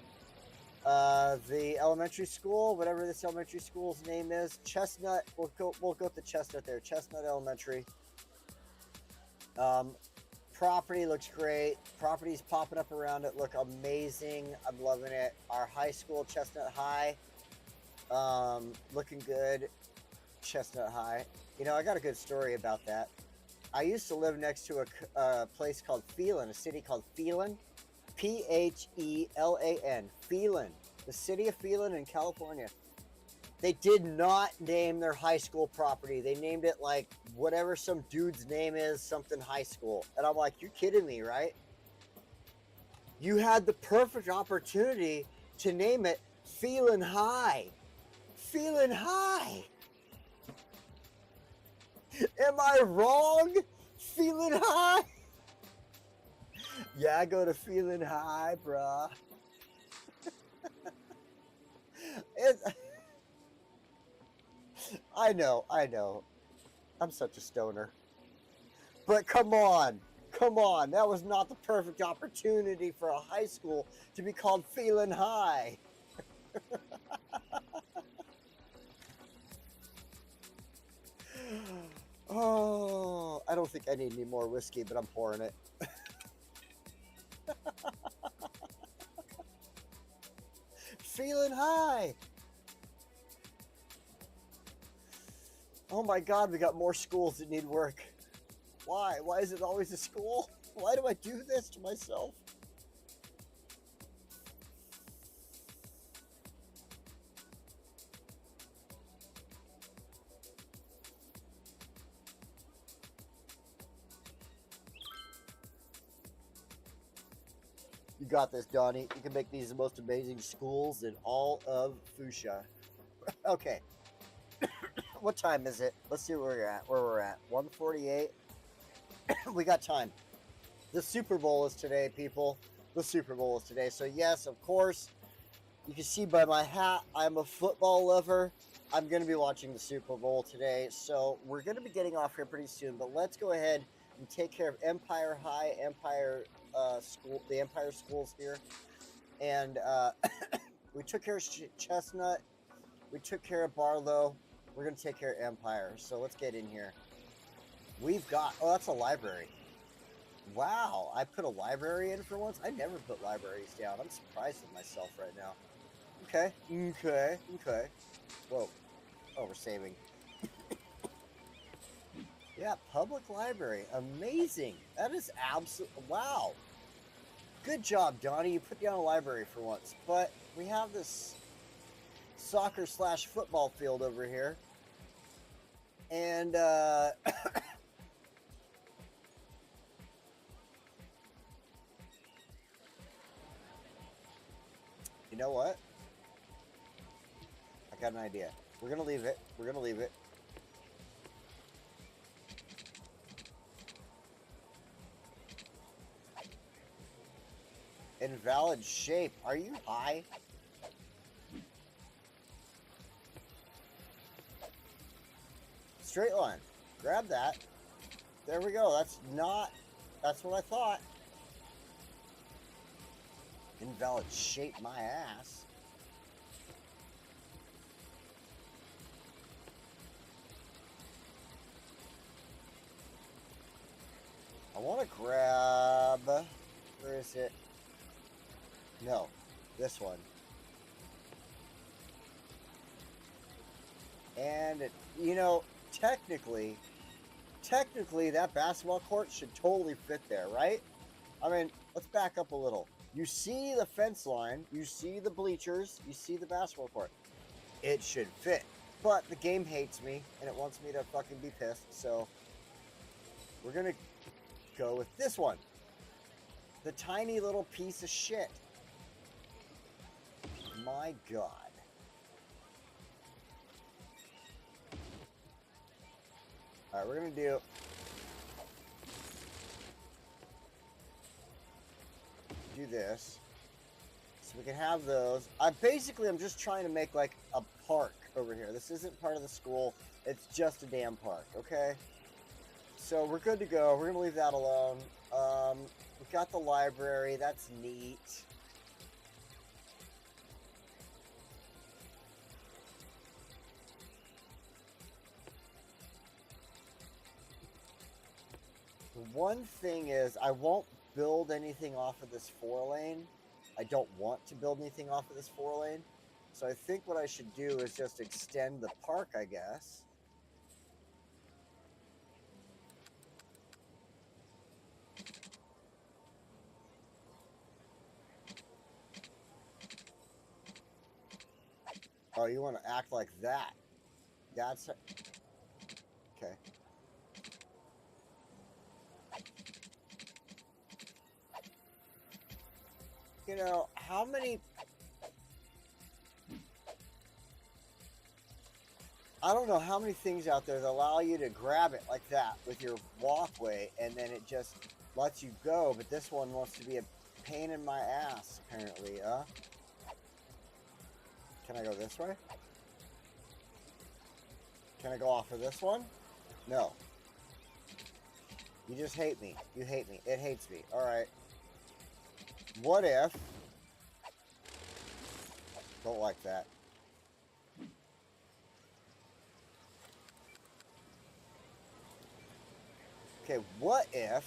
The elementary school, whatever this elementary school's name is, Chestnut. We'll go with the Chestnut there. Chestnut Elementary. property looks great. Properties popping up around it look amazing. I'm loving it. Our high school, Chestnut High, looking good. Chestnut High. You know, I got a good story about that. I used to live next to a place called Phelan, a city called Phelan, Phelan, Phelan, the city of Phelan in California. They did not name their high school property. They named it like whatever some dude's name is, something high school. And I'm like, you're kidding me, right? You had the perfect opportunity to name it Phelan High. Phelan High. Am I wrong? Phelan High? Yeah, I go to Phelan High, bruh. I know. I'm such a stoner. But come on. That was not the perfect opportunity for a high school to be called Phelan High. Oh, I don't think I need any more whiskey, but I'm pouring it. Phelan High. Oh my God, we got more schools that need work. Why? Why is it always a school? Why do I do this to myself? You got this, Donnie. You can make these the most amazing schools in all of Foosha. Okay. What time is it? Let's see where we're at. 1:48. We got time. The Super Bowl is today, people. The Super Bowl is today. So yes, of course, you can see by my hat, I'm a football lover. I'm going to be watching the Super Bowl today. So we're going to be getting off here pretty soon. But let's go ahead and take care of Empire High, School, the Empire schools here. And we took care of Chestnut. We took care of Barlow. We're going to take care of Empire. So let's get in here. We've got... Oh, that's a library. Wow, I put a library in for once? I never put libraries down. I'm surprised with myself right now. Okay. Whoa. Oh, we're saving. Yeah, public library. Amazing. That is absolute... Wow. Good job, Donnie. You put down a library for once. But we have this soccer/football field over here. And, you know what? I got an idea. We're going to leave it. Invalid shape. Are you high? Straight line. Grab that. There we go. That's what I thought. Invalid shape my ass. I want to grab... Where is it? No. This one. And, you know, technically, that basketball court should totally fit there, right? I mean, let's back up a little. You see the fence line, you see the bleachers, you see the basketball court. It should fit. But the game hates me, and it wants me to fucking be pissed, so we're gonna go with this one. The tiny little piece of shit. My God. Alright, we're gonna do this so we can have those. I'm just trying to make like a park over here. This isn't part of the school, it's just a damn park, okay? So we're good to go. We're gonna leave that alone. We've got the library, that's neat. one thing is I won't build anything off of this 4-lane. I don't want to build anything off of this 4-lane. So I think what I should do is just extend the park, I guess. Oh, you want to act like that? That's okay. You know, how many... I don't know how many things out there that allow you to grab it like that with your walkway and then it just lets you go, but this one wants to be a pain in my ass, apparently, Can I go this way? Can I go off of this one? No. You just hate me. You hate me. It hates me. Alright. What if... Don't like that. Okay, what if...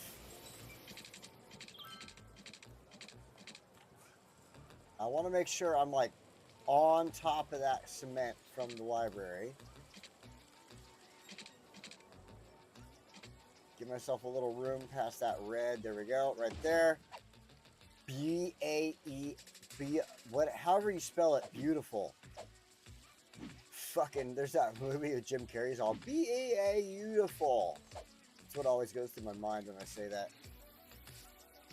I want to make sure I'm like on top of that cement from the library. Give myself a little room past that red. There we go, right there. B-A-E-B, what? However you spell it, beautiful. Fucking, there's that movie with Jim Carrey's all B-A-A-beautiful. That's what always goes through my mind when I say that.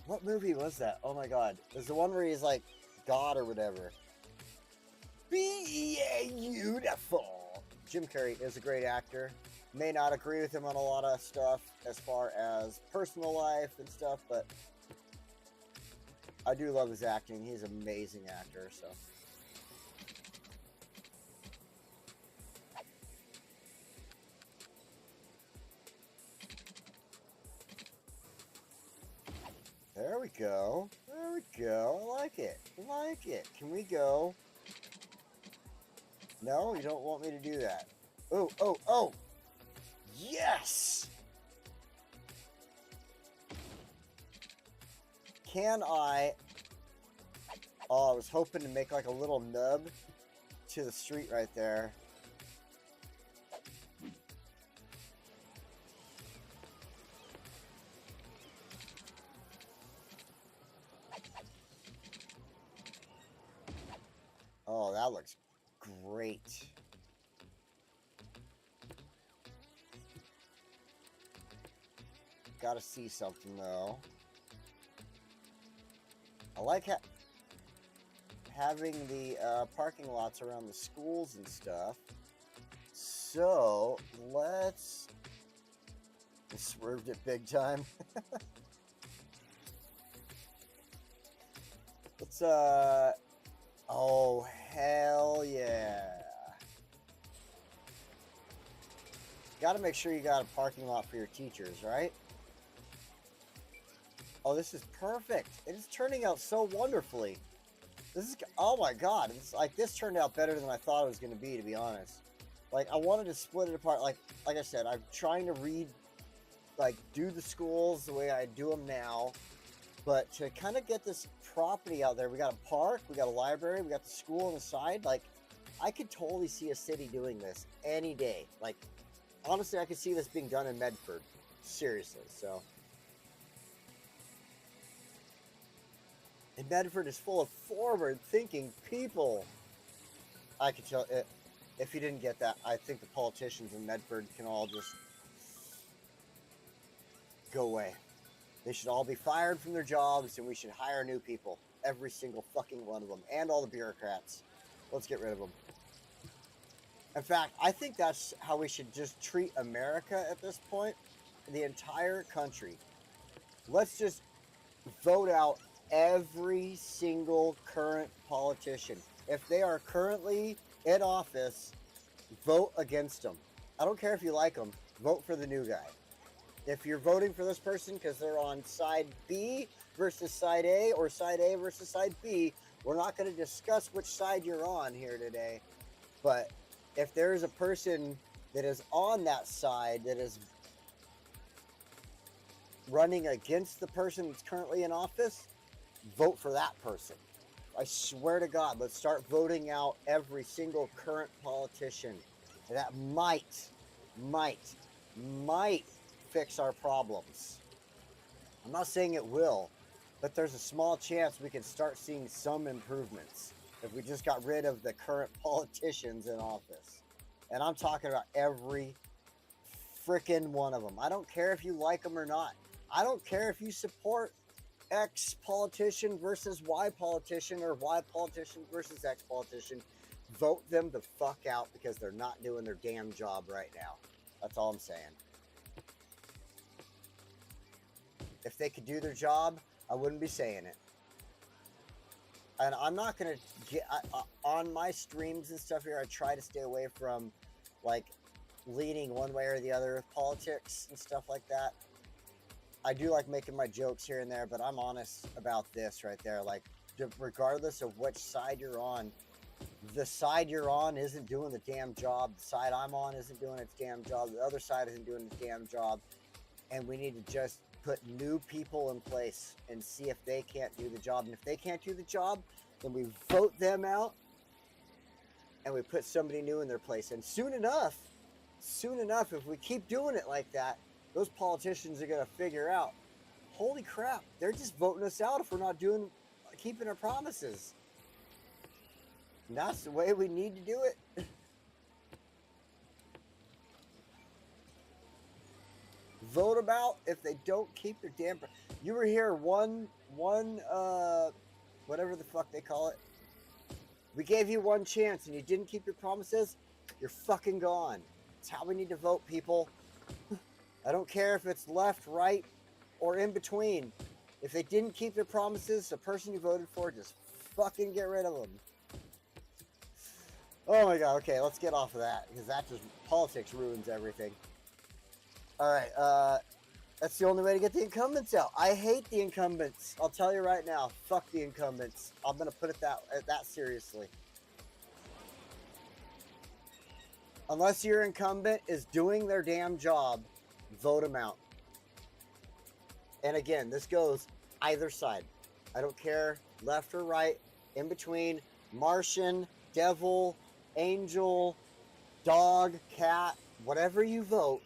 What movie was that? Oh my god. There's the one where he's like God or whatever. Beautiful. Jim Carrey is a great actor. May not agree with him on a lot of stuff as far as personal life and stuff, but I do love his acting. He's an amazing actor, so. There we go. There we go. I like it. I like it. Can we go? No, you don't want me to do that. Oh, oh, oh! Yes! Can I... Oh, I was hoping to make like a little nub to the street right there. Oh, that looks great. Gotta see something though. I like having the parking lots around the schools and stuff. So let's... I swerved it big time. Let's oh hell yeah. Gotta make sure you got a parking lot for your teachers, right? Oh, this is perfect. It is turning out so wonderfully. This is, oh my god, it's like this turned out better than I thought it was going to be honest. Like I wanted to split it apart. Like I said, I'm trying to do the schools the way I do them now, but to kind of get this property out there, we got a park, we got a library, we got the school on the side. Like I could totally see a city doing this any day. Like honestly, I could see this being done in Medford. Seriously, so. And Medford is full of forward-thinking people. I could tell it. If you didn't get that, I think the politicians in Medford can all just go away. They should all be fired from their jobs, and we should hire new people. Every single fucking one of them. And all the bureaucrats. Let's get rid of them. In fact, I think that's how we should just treat America at this point. The entire country. Let's just vote out every single current politician. If they are currently in office, vote against them. I don't care if you like them. Vote for the new guy. If you're voting for this person because they're on side B versus side A or side A versus side B, we're not going to discuss which side you're on here today. But if there is a person that is on that side that is running against the person that's currently in office, vote for that person. I swear to God, let's start voting out every single current politician that might fix our problems. I'm not saying it will, but there's a small chance we can start seeing some improvements if we just got rid of the current politicians in office. And I'm talking about every freaking one of them. I don't care if you like them or not. I don't care if you support X politician versus Y politician or Y politician versus X politician. Vote them the fuck out because they're not doing their damn job right now. That's all I'm saying. If they could do their job, I wouldn't be saying it. And I'm not going to get on my streams and stuff here. I try to stay away from like leaning one way or the other with politics and stuff like that. I do like making my jokes here and there, but I'm honest about this right there. Like, regardless of which side you're on, the side you're on isn't doing the damn job. The side I'm on isn't doing its damn job. The other side isn't doing its damn job. And we need to just put new people in place and see if they can't do the job. And if they can't do the job, then we vote them out and we put somebody new in their place. And soon enough, if we keep doing it like that, those politicians are going to figure out, holy crap, they're just voting us out if we're not keeping our promises. And that's the way we need to do it. Vote them out if they don't keep their damn. You were here one whatever the fuck they call it. We gave you one chance and you didn't keep your promises. You're fucking gone. It's how we need to vote, people. I don't care if it's left, right, or in between. If they didn't keep their promises, the person you voted for, just fucking get rid of them. Oh my god, okay, let's get off of that, because that just, politics ruins everything. Alright, that's the only way to get the incumbents out. I hate the incumbents. I'll tell you right now, fuck the incumbents. I'm gonna put it that seriously. Unless your incumbent is doing their damn job, vote them out. And again, this goes either side. I don't care, left or right, in between, Martian, devil, angel, dog, cat, whatever you vote,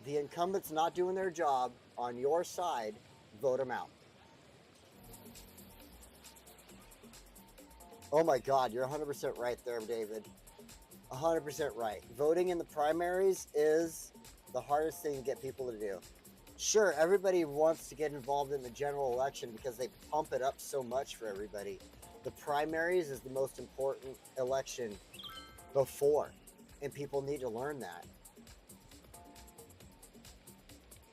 the incumbent's not doing their job on your side, vote them out. Oh my god, you're 100% right there, David. 100% right. Voting in the primaries is the hardest thing to get people to do. Sure, everybody wants to get involved in the general election because they pump it up so much for everybody. The primaries is the most important election before, and people need to learn that.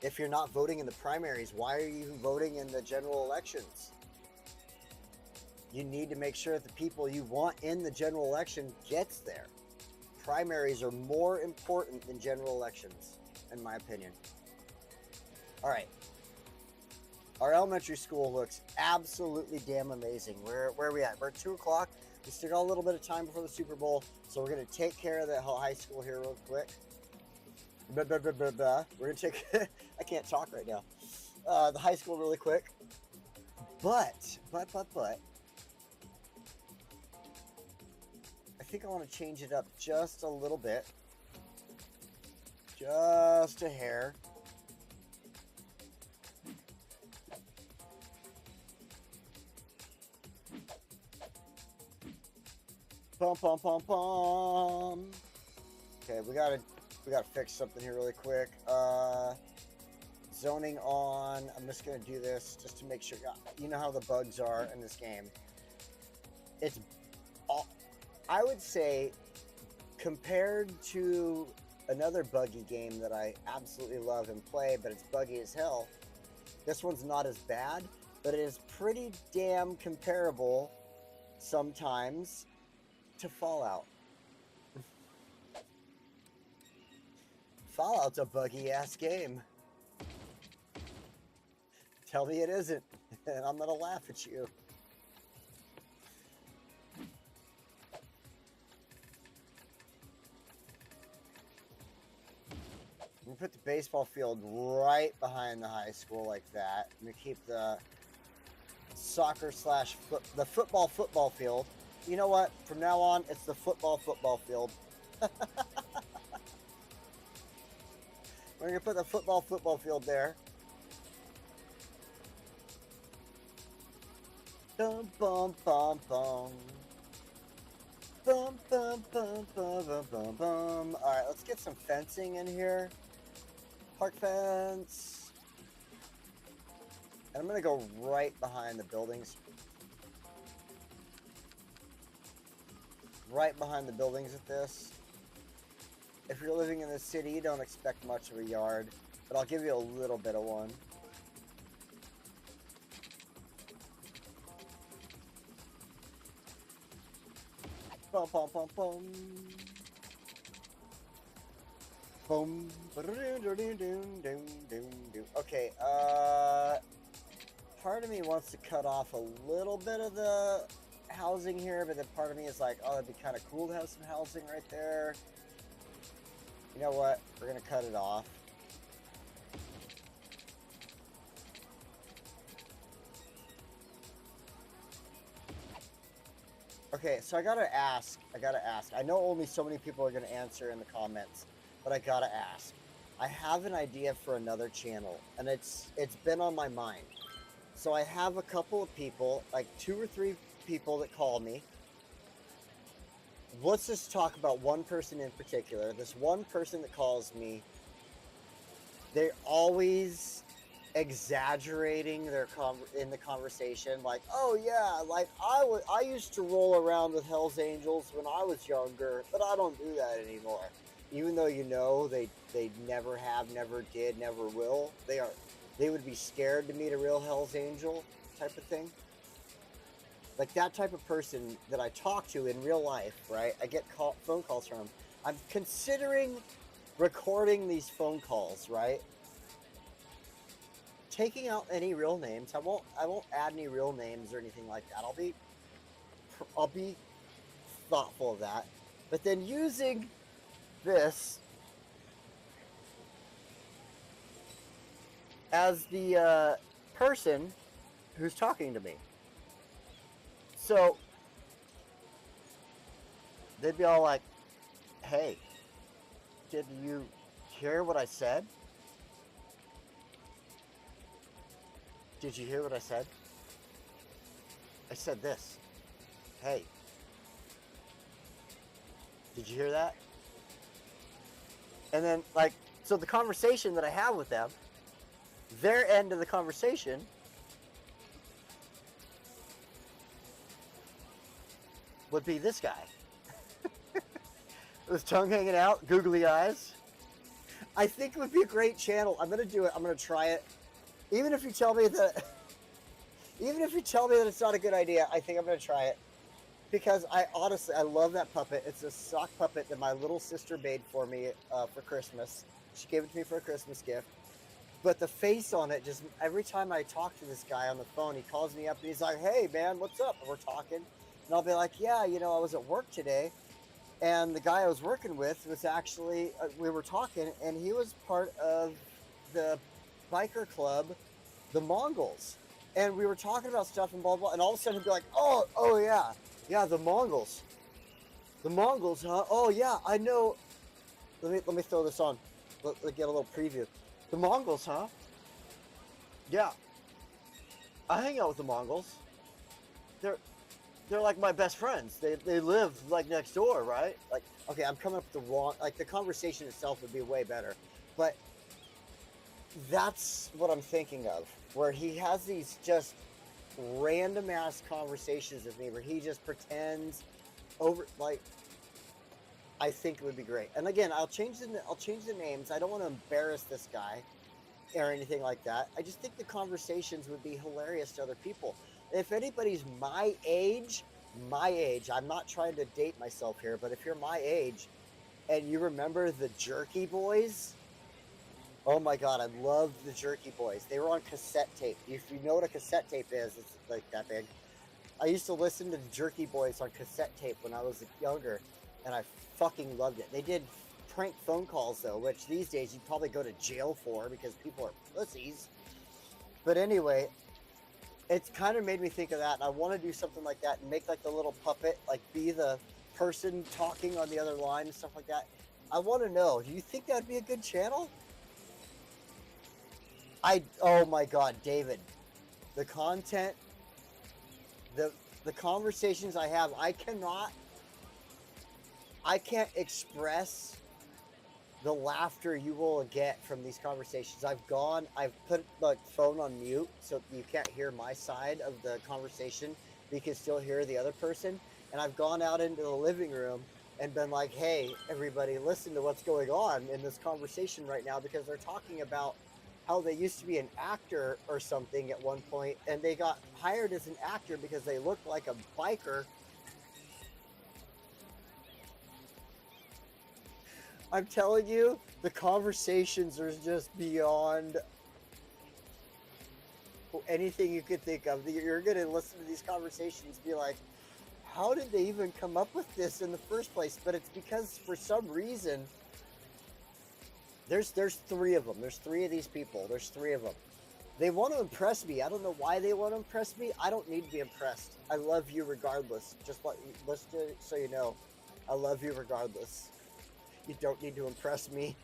If you're not voting in the primaries, why are you voting in the general elections? You need to make sure that the people you want in the general election gets there. Primaries are more important than general elections, in my opinion. All right. Our elementary school looks absolutely damn amazing. Where are we at? We're at 2 o'clock. We still got a little bit of time before the Super Bowl, so we're going to take care of that whole high school here real quick. We're going to take... I can't talk right now. The high school really quick. But... I think I want to change it up just a little bit. Just a hair. Pum pum pum pum. Okay, we gotta fix something here really quick. Zoning on. I'm just gonna do this just to make sure. You know how the bugs are in this game. It's all, I would say, compared to another buggy game that I absolutely love and play, but it's buggy as hell. This one's not as bad, but it is pretty damn comparable sometimes to Fallout. Fallout's a buggy-ass game. Tell me it isn't, and I'm gonna laugh at you. put the baseball field right behind the high school like that. I'm gonna keep the soccer slash the football field. You know what? From now on, it's the football field. We're gonna put the football field there. Bum bum bum bum. Bum bum bum bum bum bum bum. All right, let's get some fencing in here. Park fence. And I'm gonna go right behind the buildings. Right behind the buildings with this. If you're living in the city, you don't expect much of a yard, but I'll give you a little bit of one. Bum bum bum bum. Boom. Okay, part of me wants to cut off a little bit of the housing here, but then part of me is like, oh, it'd be kind of cool to have some housing right there. You know what? We're gonna cut it off. Okay, so I gotta ask. I know only so many people are gonna answer in the comments, but I gotta ask. I have an idea for another channel, and it's been on my mind. So I have a couple of people, like 2 or 3 people that call me. Let's just talk about one person in particular. This one person that calls me, they're always exaggerating in the conversation, like, oh yeah, like I used to roll around with Hell's Angels when I was younger, but I don't do that anymore. Even though you know they never have, never did, never will. They would be scared to meet a real Hell's Angel type of thing. Like that type of person that I talk to in real life, right? I get phone calls from. I'm considering recording these phone calls, right? Taking out any real names. I won't add any real names or anything like that. I'll be thoughtful of that. But then using this as the person who's talking to me. So they'd be all like, hey, did you hear what I said? Did you hear what I said? I said this. Hey, did you hear that? And then, like, so the conversation that I have with them, their end of the conversation would be this guy. With his tongue hanging out, googly eyes. I think it would be a great channel. I'm going to do it. I'm going to try it. Even if you tell me that it's not a good idea, I think I'm going to try it. Because I love that puppet. It's a sock puppet that my little sister made for me for Christmas. She gave it to me for a Christmas gift. But the face on it, just every time I talk to this guy on the phone, he calls me up and he's like, hey man, what's up? And we're talking. And I'll be like, yeah, you know, I was at work today. And the guy I was working with was actually, we were talking, and he was part of the biker club, the Mongols. And we were talking about stuff and blah, blah, and all of a sudden he'd be like, oh yeah. Yeah, the Mongols. The Mongols, huh? Oh, yeah, I know. Let me throw this on. Let's get a little preview. The Mongols, huh? Yeah. I hang out with the Mongols. They're like my best friends. They live like next door, right? Like, okay, I'm coming up with the wrong, like the conversation itself would be way better. But that's what I'm thinking of, where he has these just random ass conversations with me where he just pretends over, like, I think it would be great. And again, I'll change the names. I don't want to embarrass this guy or anything like that. I just think the conversations would be hilarious to other people. If anybody's my age, I'm not trying to date myself here, but if you're my age and you remember the Jerky Boys, oh my God, I love the Jerky Boys. They were on cassette tape. If you know what a cassette tape is, it's like that big. I used to listen to the Jerky Boys on cassette tape when I was younger, and I fucking loved it. They did prank phone calls, though, which these days you'd probably go to jail for because people are pussies. But anyway, it's kind of made me think of that, and I want to do something like that and make like the little puppet, like be the person talking on the other line and stuff like that. I want to know, do you think that'd be a good channel? Oh my God, David, the content, the conversations I have, I can't express the laughter you will get from these conversations. I've put the phone on mute so you can't hear my side of the conversation, but you can still hear the other person. And I've gone out into the living room and been like, hey, everybody, listen to what's going on in this conversation right now, because they're talking about how they used to be an actor or something at one point, and they got hired as an actor because they looked like a biker. I'm telling you, the conversations are just beyond anything you could think of. You're going to listen to these conversations and be like, how did they even come up with this in the first place? But it's because for some reason, there's three of them. There's three of these people. There's three of them. They want to impress me. I don't know why they want to impress me. I don't need to be impressed. I love you regardless. Just so you know, I love you regardless. You don't need to impress me.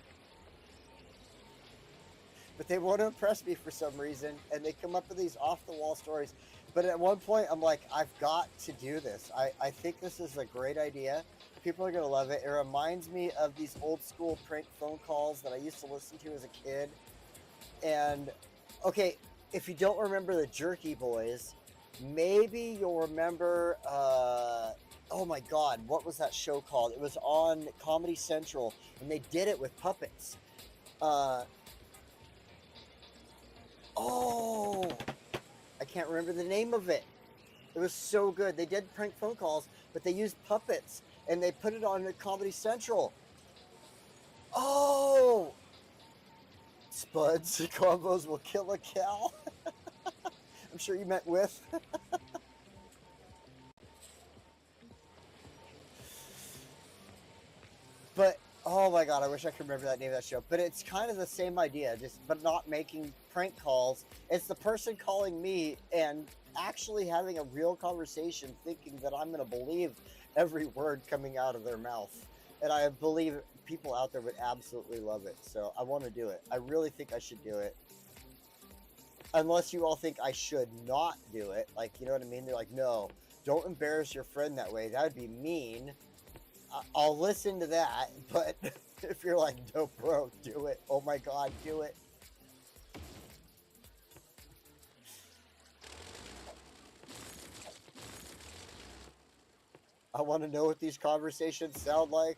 But they want to impress me for some reason, and they come up with these off-the-wall stories. But at one point, I'm like, I've got to do this. I think this is a great idea. People are going to love it. It reminds me of these old-school prank phone calls that I used to listen to as a kid. And, okay, if you don't remember the Jerky Boys, maybe you'll remember... oh my God, what was that show called? It was on Comedy Central, and they did it with puppets. Oh, I can't remember the name of it. It was so good. They did prank phone calls, but they used puppets, and they put it on Comedy Central. Oh, Spuds combos will kill a cow. I'm sure you meant with. But oh my God, I wish I could remember that name of that show. But it's kind of the same idea, but not making prank calls. It's the person calling me and actually having a real conversation, thinking that I'm going to believe every word coming out of their mouth. And I believe people out there would absolutely love it. So I want to do it. I really think I should do it. Unless you all think I should not do it. Like, you know what I mean? They're like, no, don't embarrass your friend that way. That would be mean. I'll listen to that, but if you're like, no, bro, do it. Oh my God, do it. I want to know what these conversations sound like.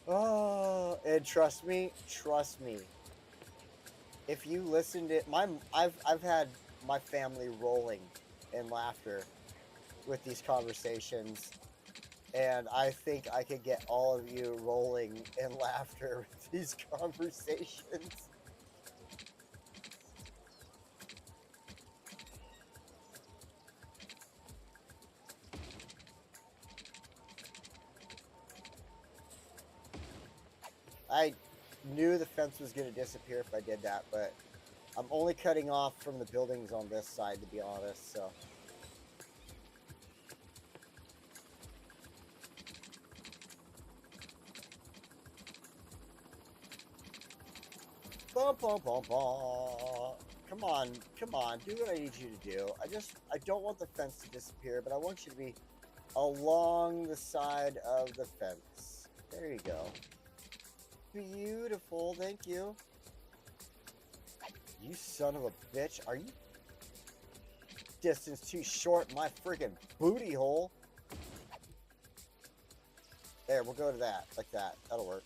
Oh, and trust me. If you listen to I've had my family rolling in laughter with these conversations, and I think I could get all of you rolling in laughter with these conversations. I knew the fence was going to disappear if I did that, but I'm only cutting off from the buildings on this side, to be honest, so... Bum, bum, bum, bum. Come on, do what I need you to do. I don't want the fence to disappear, but I want you to be along the side of the fence. There you go. Beautiful, thank you. You son of a bitch, are you distance too short, my freaking booty hole? There, we'll go to that, like that. That'll work.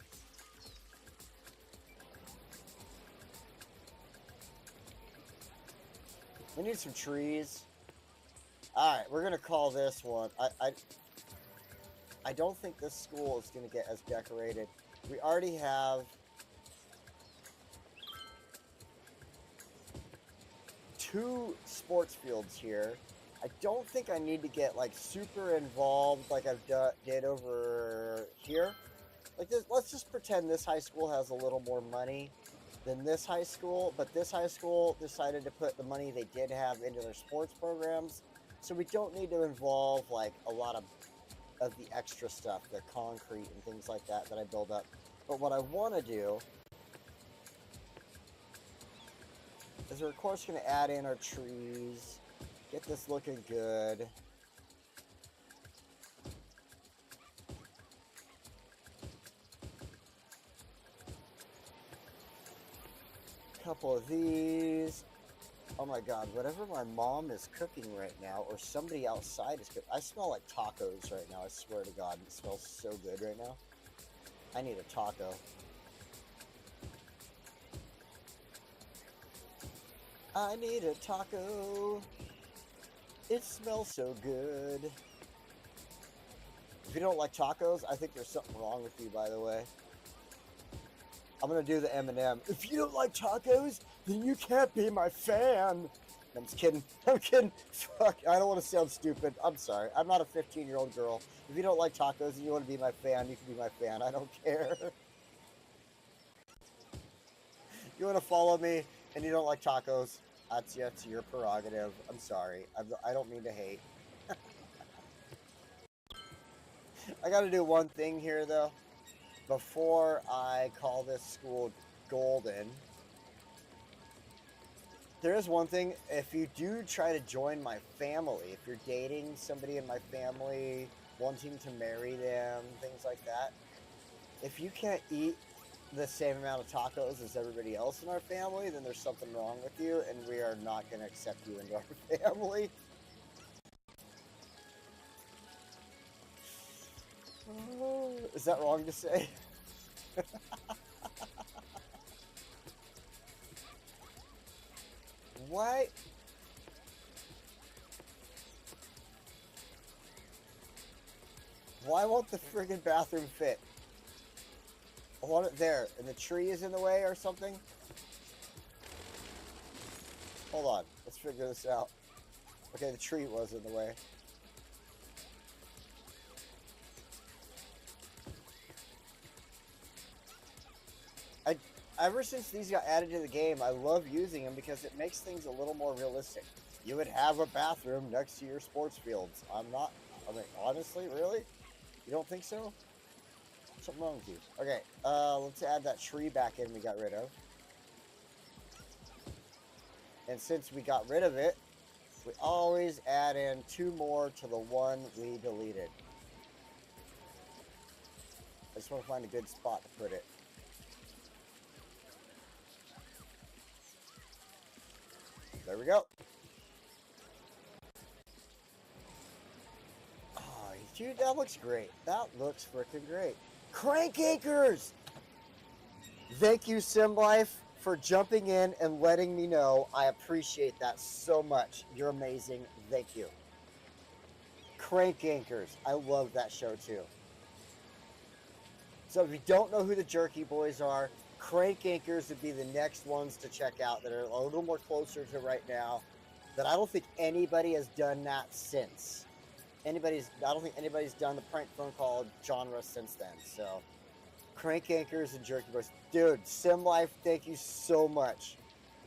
We need some trees. Alright, we're gonna call this one. I don't think this school is gonna get as decorated. We already have 2 sports fields here. I don't think I need to get like super involved like I've did over here. Like this, let's just pretend this high school has a little more money than this high school, but this high school decided to put the money they did have into their sports programs. So we don't need to involve like a lot of the extra stuff, the concrete and things like that I build up. But what I want to do is we're of course going to add in our trees, get this looking good. Couple of these. Oh my god, whatever my mom is cooking right now, or somebody outside is cooking. I smell like tacos right now, I swear to god. It smells so good right now. I need a taco. I need a taco. It smells so good. If you don't like tacos, I think there's something wrong with you, by the way. I'm gonna do the Eminem. If you don't like tacos, then you can't be my fan. I'm just kidding. I'm kidding. Fuck, I don't want to sound stupid. I'm sorry. I'm not a 15-year-old girl. If you don't like tacos and you want to be my fan, you can be my fan. I don't care. You want to follow me and you don't like tacos, that's your prerogative. I'm sorry. I don't mean to hate. I got to do one thing here, though. Before I call this school golden, there is one thing. If you do try to join my family, if you're dating somebody in my family, wanting to marry them, things like that, if you can't eat the same amount of tacos as everybody else in our family, then there's something wrong with you, and we are not going to accept you into our family. Is that wrong to say? What? Why won't the friggin' bathroom fit? I want it there, and the tree is in the way or something? Hold on, let's figure this out. Okay, the tree was in the way. Ever since these got added to the game, I love using them because it makes things a little more realistic. You would have a bathroom next to your sports fields. I mean, honestly, really? You don't think so? Something wrong with you. Okay, let's add that tree back in we got rid of. And since we got rid of it, we always add in 2 more to the one we deleted. I just want to find a good spot to put it. There we go. Oh, dude, that looks great. That looks freaking great. Crank anchors! Thank you, SimLife, for jumping in and letting me know. I appreciate that so much. You're amazing. Thank you. Crank anchors. I love that show, too. So if you don't know who the Jerky Boys are, Crank anchors would be the next ones to check out that are a little more closer to right now. That I don't think anybody has done that since. I don't think anybody's done the prank phone call genre since then. So, Crank anchors and Jerky Boys. Dude, SimLife, thank you so much.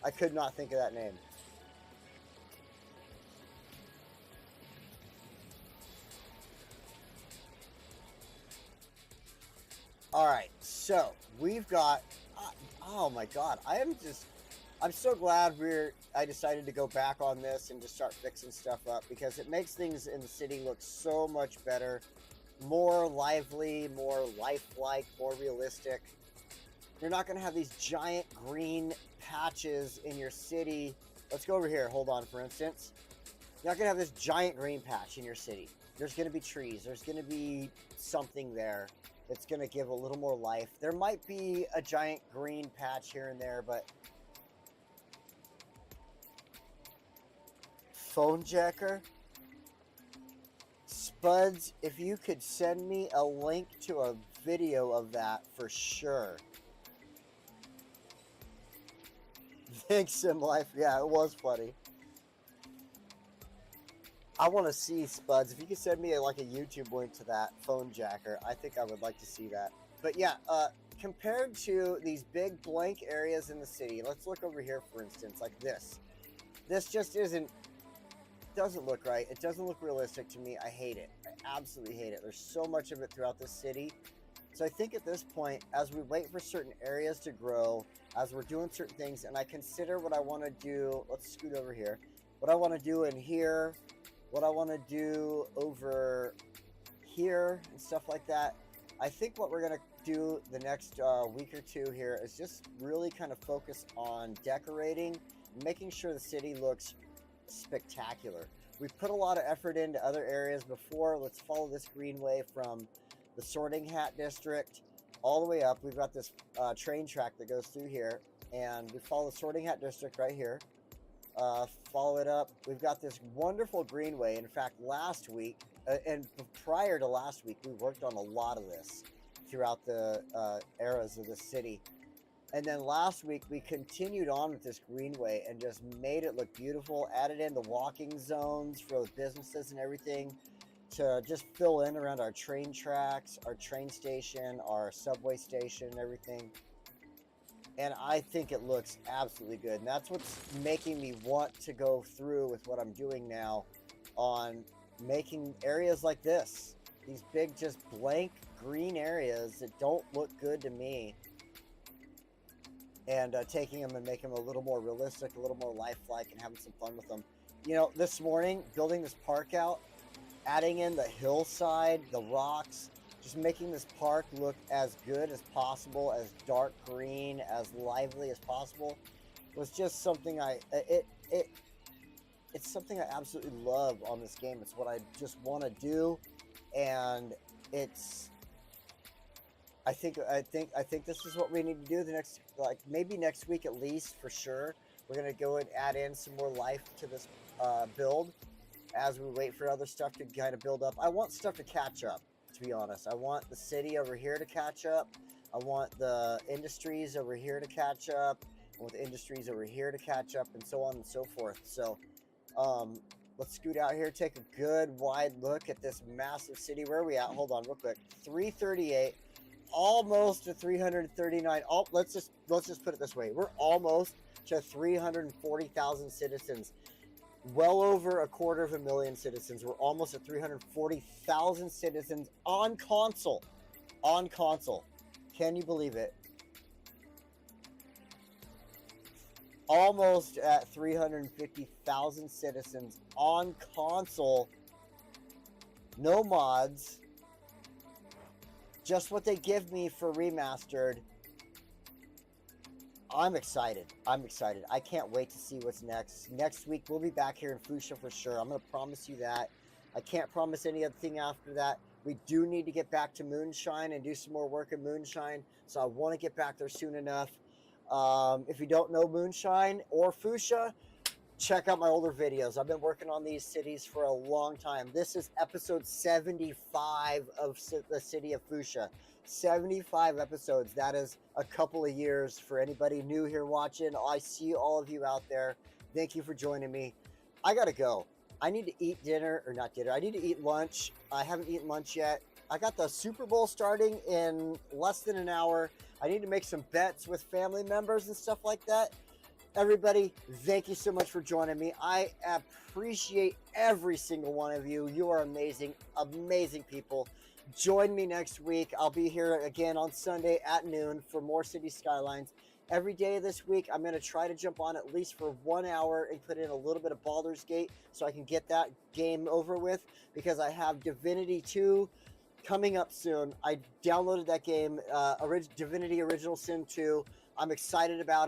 I could not think of that name. Alright, so we've got... oh my god, I'm so glad I decided to go back on this and just start fixing stuff up, because it makes things in the city look so much better, more lively, more lifelike, more realistic. You're not going to have these giant green patches in your city. Let's go over here. Hold on, for instance. You're not going to have this giant green patch in your city. There's going to be trees. There's going to be something there that's going to give a little more life. There might be a giant green patch here and there, but... Phone jacker? Spuds, if you could send me a link to a video of that for sure. Thanks, SimLife. Yeah, it was funny. I want to see, Spuds. If you could send me like a YouTube link to that phone jacker, I think I would like to see that. But yeah, compared to these big blank areas in the city, let's look over here, for instance, like this. This just doesn't look right. It doesn't look realistic to me. I hate it. I absolutely hate it. There's so much of it throughout the city. So I think at this point, as we wait for certain areas to grow, as we're doing certain things, and I consider what I want to do, let's scoot over here, what I want to do in here, what I want to do over here and stuff like that. I think what we're going to do the next week or two here is just really kind of focus on decorating, making sure the city looks spectacular. We've put a lot of effort into other areas before. Let's follow this greenway from the Sorting Hat District all the way up. We've got this train track that goes through here, and we follow the Sorting Hat District right here. Follow it up. We've got this wonderful greenway. In fact, last week and prior to last week, we worked on a lot of this throughout the eras of the city. And then last week, we continued on with this greenway and just made it look beautiful, added in the walking zones for the businesses and everything to just fill in around our train tracks, our train station, our subway station, and everything. And I think it looks absolutely good. And that's what's making me want to go through with what I'm doing now on making areas like this. These big, just blank green areas that don't look good to me. And taking them and making them a little more realistic, a little more lifelike, and having some fun with them. You know, this morning, building this park out, adding in the hillside, the rocks, just making this park look as good as possible, as dark green, as lively as possible, was just something it's something I absolutely love on this game. It's what I just want to do, and I think this is what we need to do the next, like maybe next week at least, for sure. We're gonna go and add in some more life to this build as we wait for other stuff to kind of build up. I want stuff to catch up, to be honest. I want the city over here to catch up. I want the industries over here to catch up. I want the industries over here to catch up, and so on and so forth. So let's scoot out here, take a good wide look at this massive city. Where are we at? Hold on real quick. 338. Almost to 339. Oh, let's just put it this way. We're almost to 340,000 citizens. Well over 250,000 citizens. We're almost at 340,000 citizens on console. On console. Can you believe it? Almost at 350,000 citizens on console. No mods. Just what they give me for Remastered. I'm excited. I'm excited. I can't wait to see what's next. Next week, we'll be back here in Foosha for sure. I'm going to promise you that. I can't promise any other thing after that. We do need to get back to Moonshine and do some more work in Moonshine. So I want to get back there soon enough. If you don't know Moonshine or Foosha, check out my older videos. I've been working on these cities for a long time. This is episode 75 of the city of Foosha. 75 episodes. That is a couple of years for anybody new here watching. I see all of you out there. Thank you for joining me. I gotta go. I need to eat dinner, or not dinner. I need to eat lunch. I haven't eaten lunch yet. I got the Super Bowl starting in less than an hour. I need to make some bets with family members and stuff like that. Everybody, thank you so much for joining me. I appreciate every single one of you. You are amazing, amazing people. Join me next week. I'll be here again on Sunday at noon for more City Skylines. Every day this week, I'm going to try to jump on at least for 1 hour and put in a little bit of Baldur's Gate so I can get that game over with, because I have Divinity 2 coming up soon. I downloaded that game, Divinity Original Sin 2. I'm excited about it.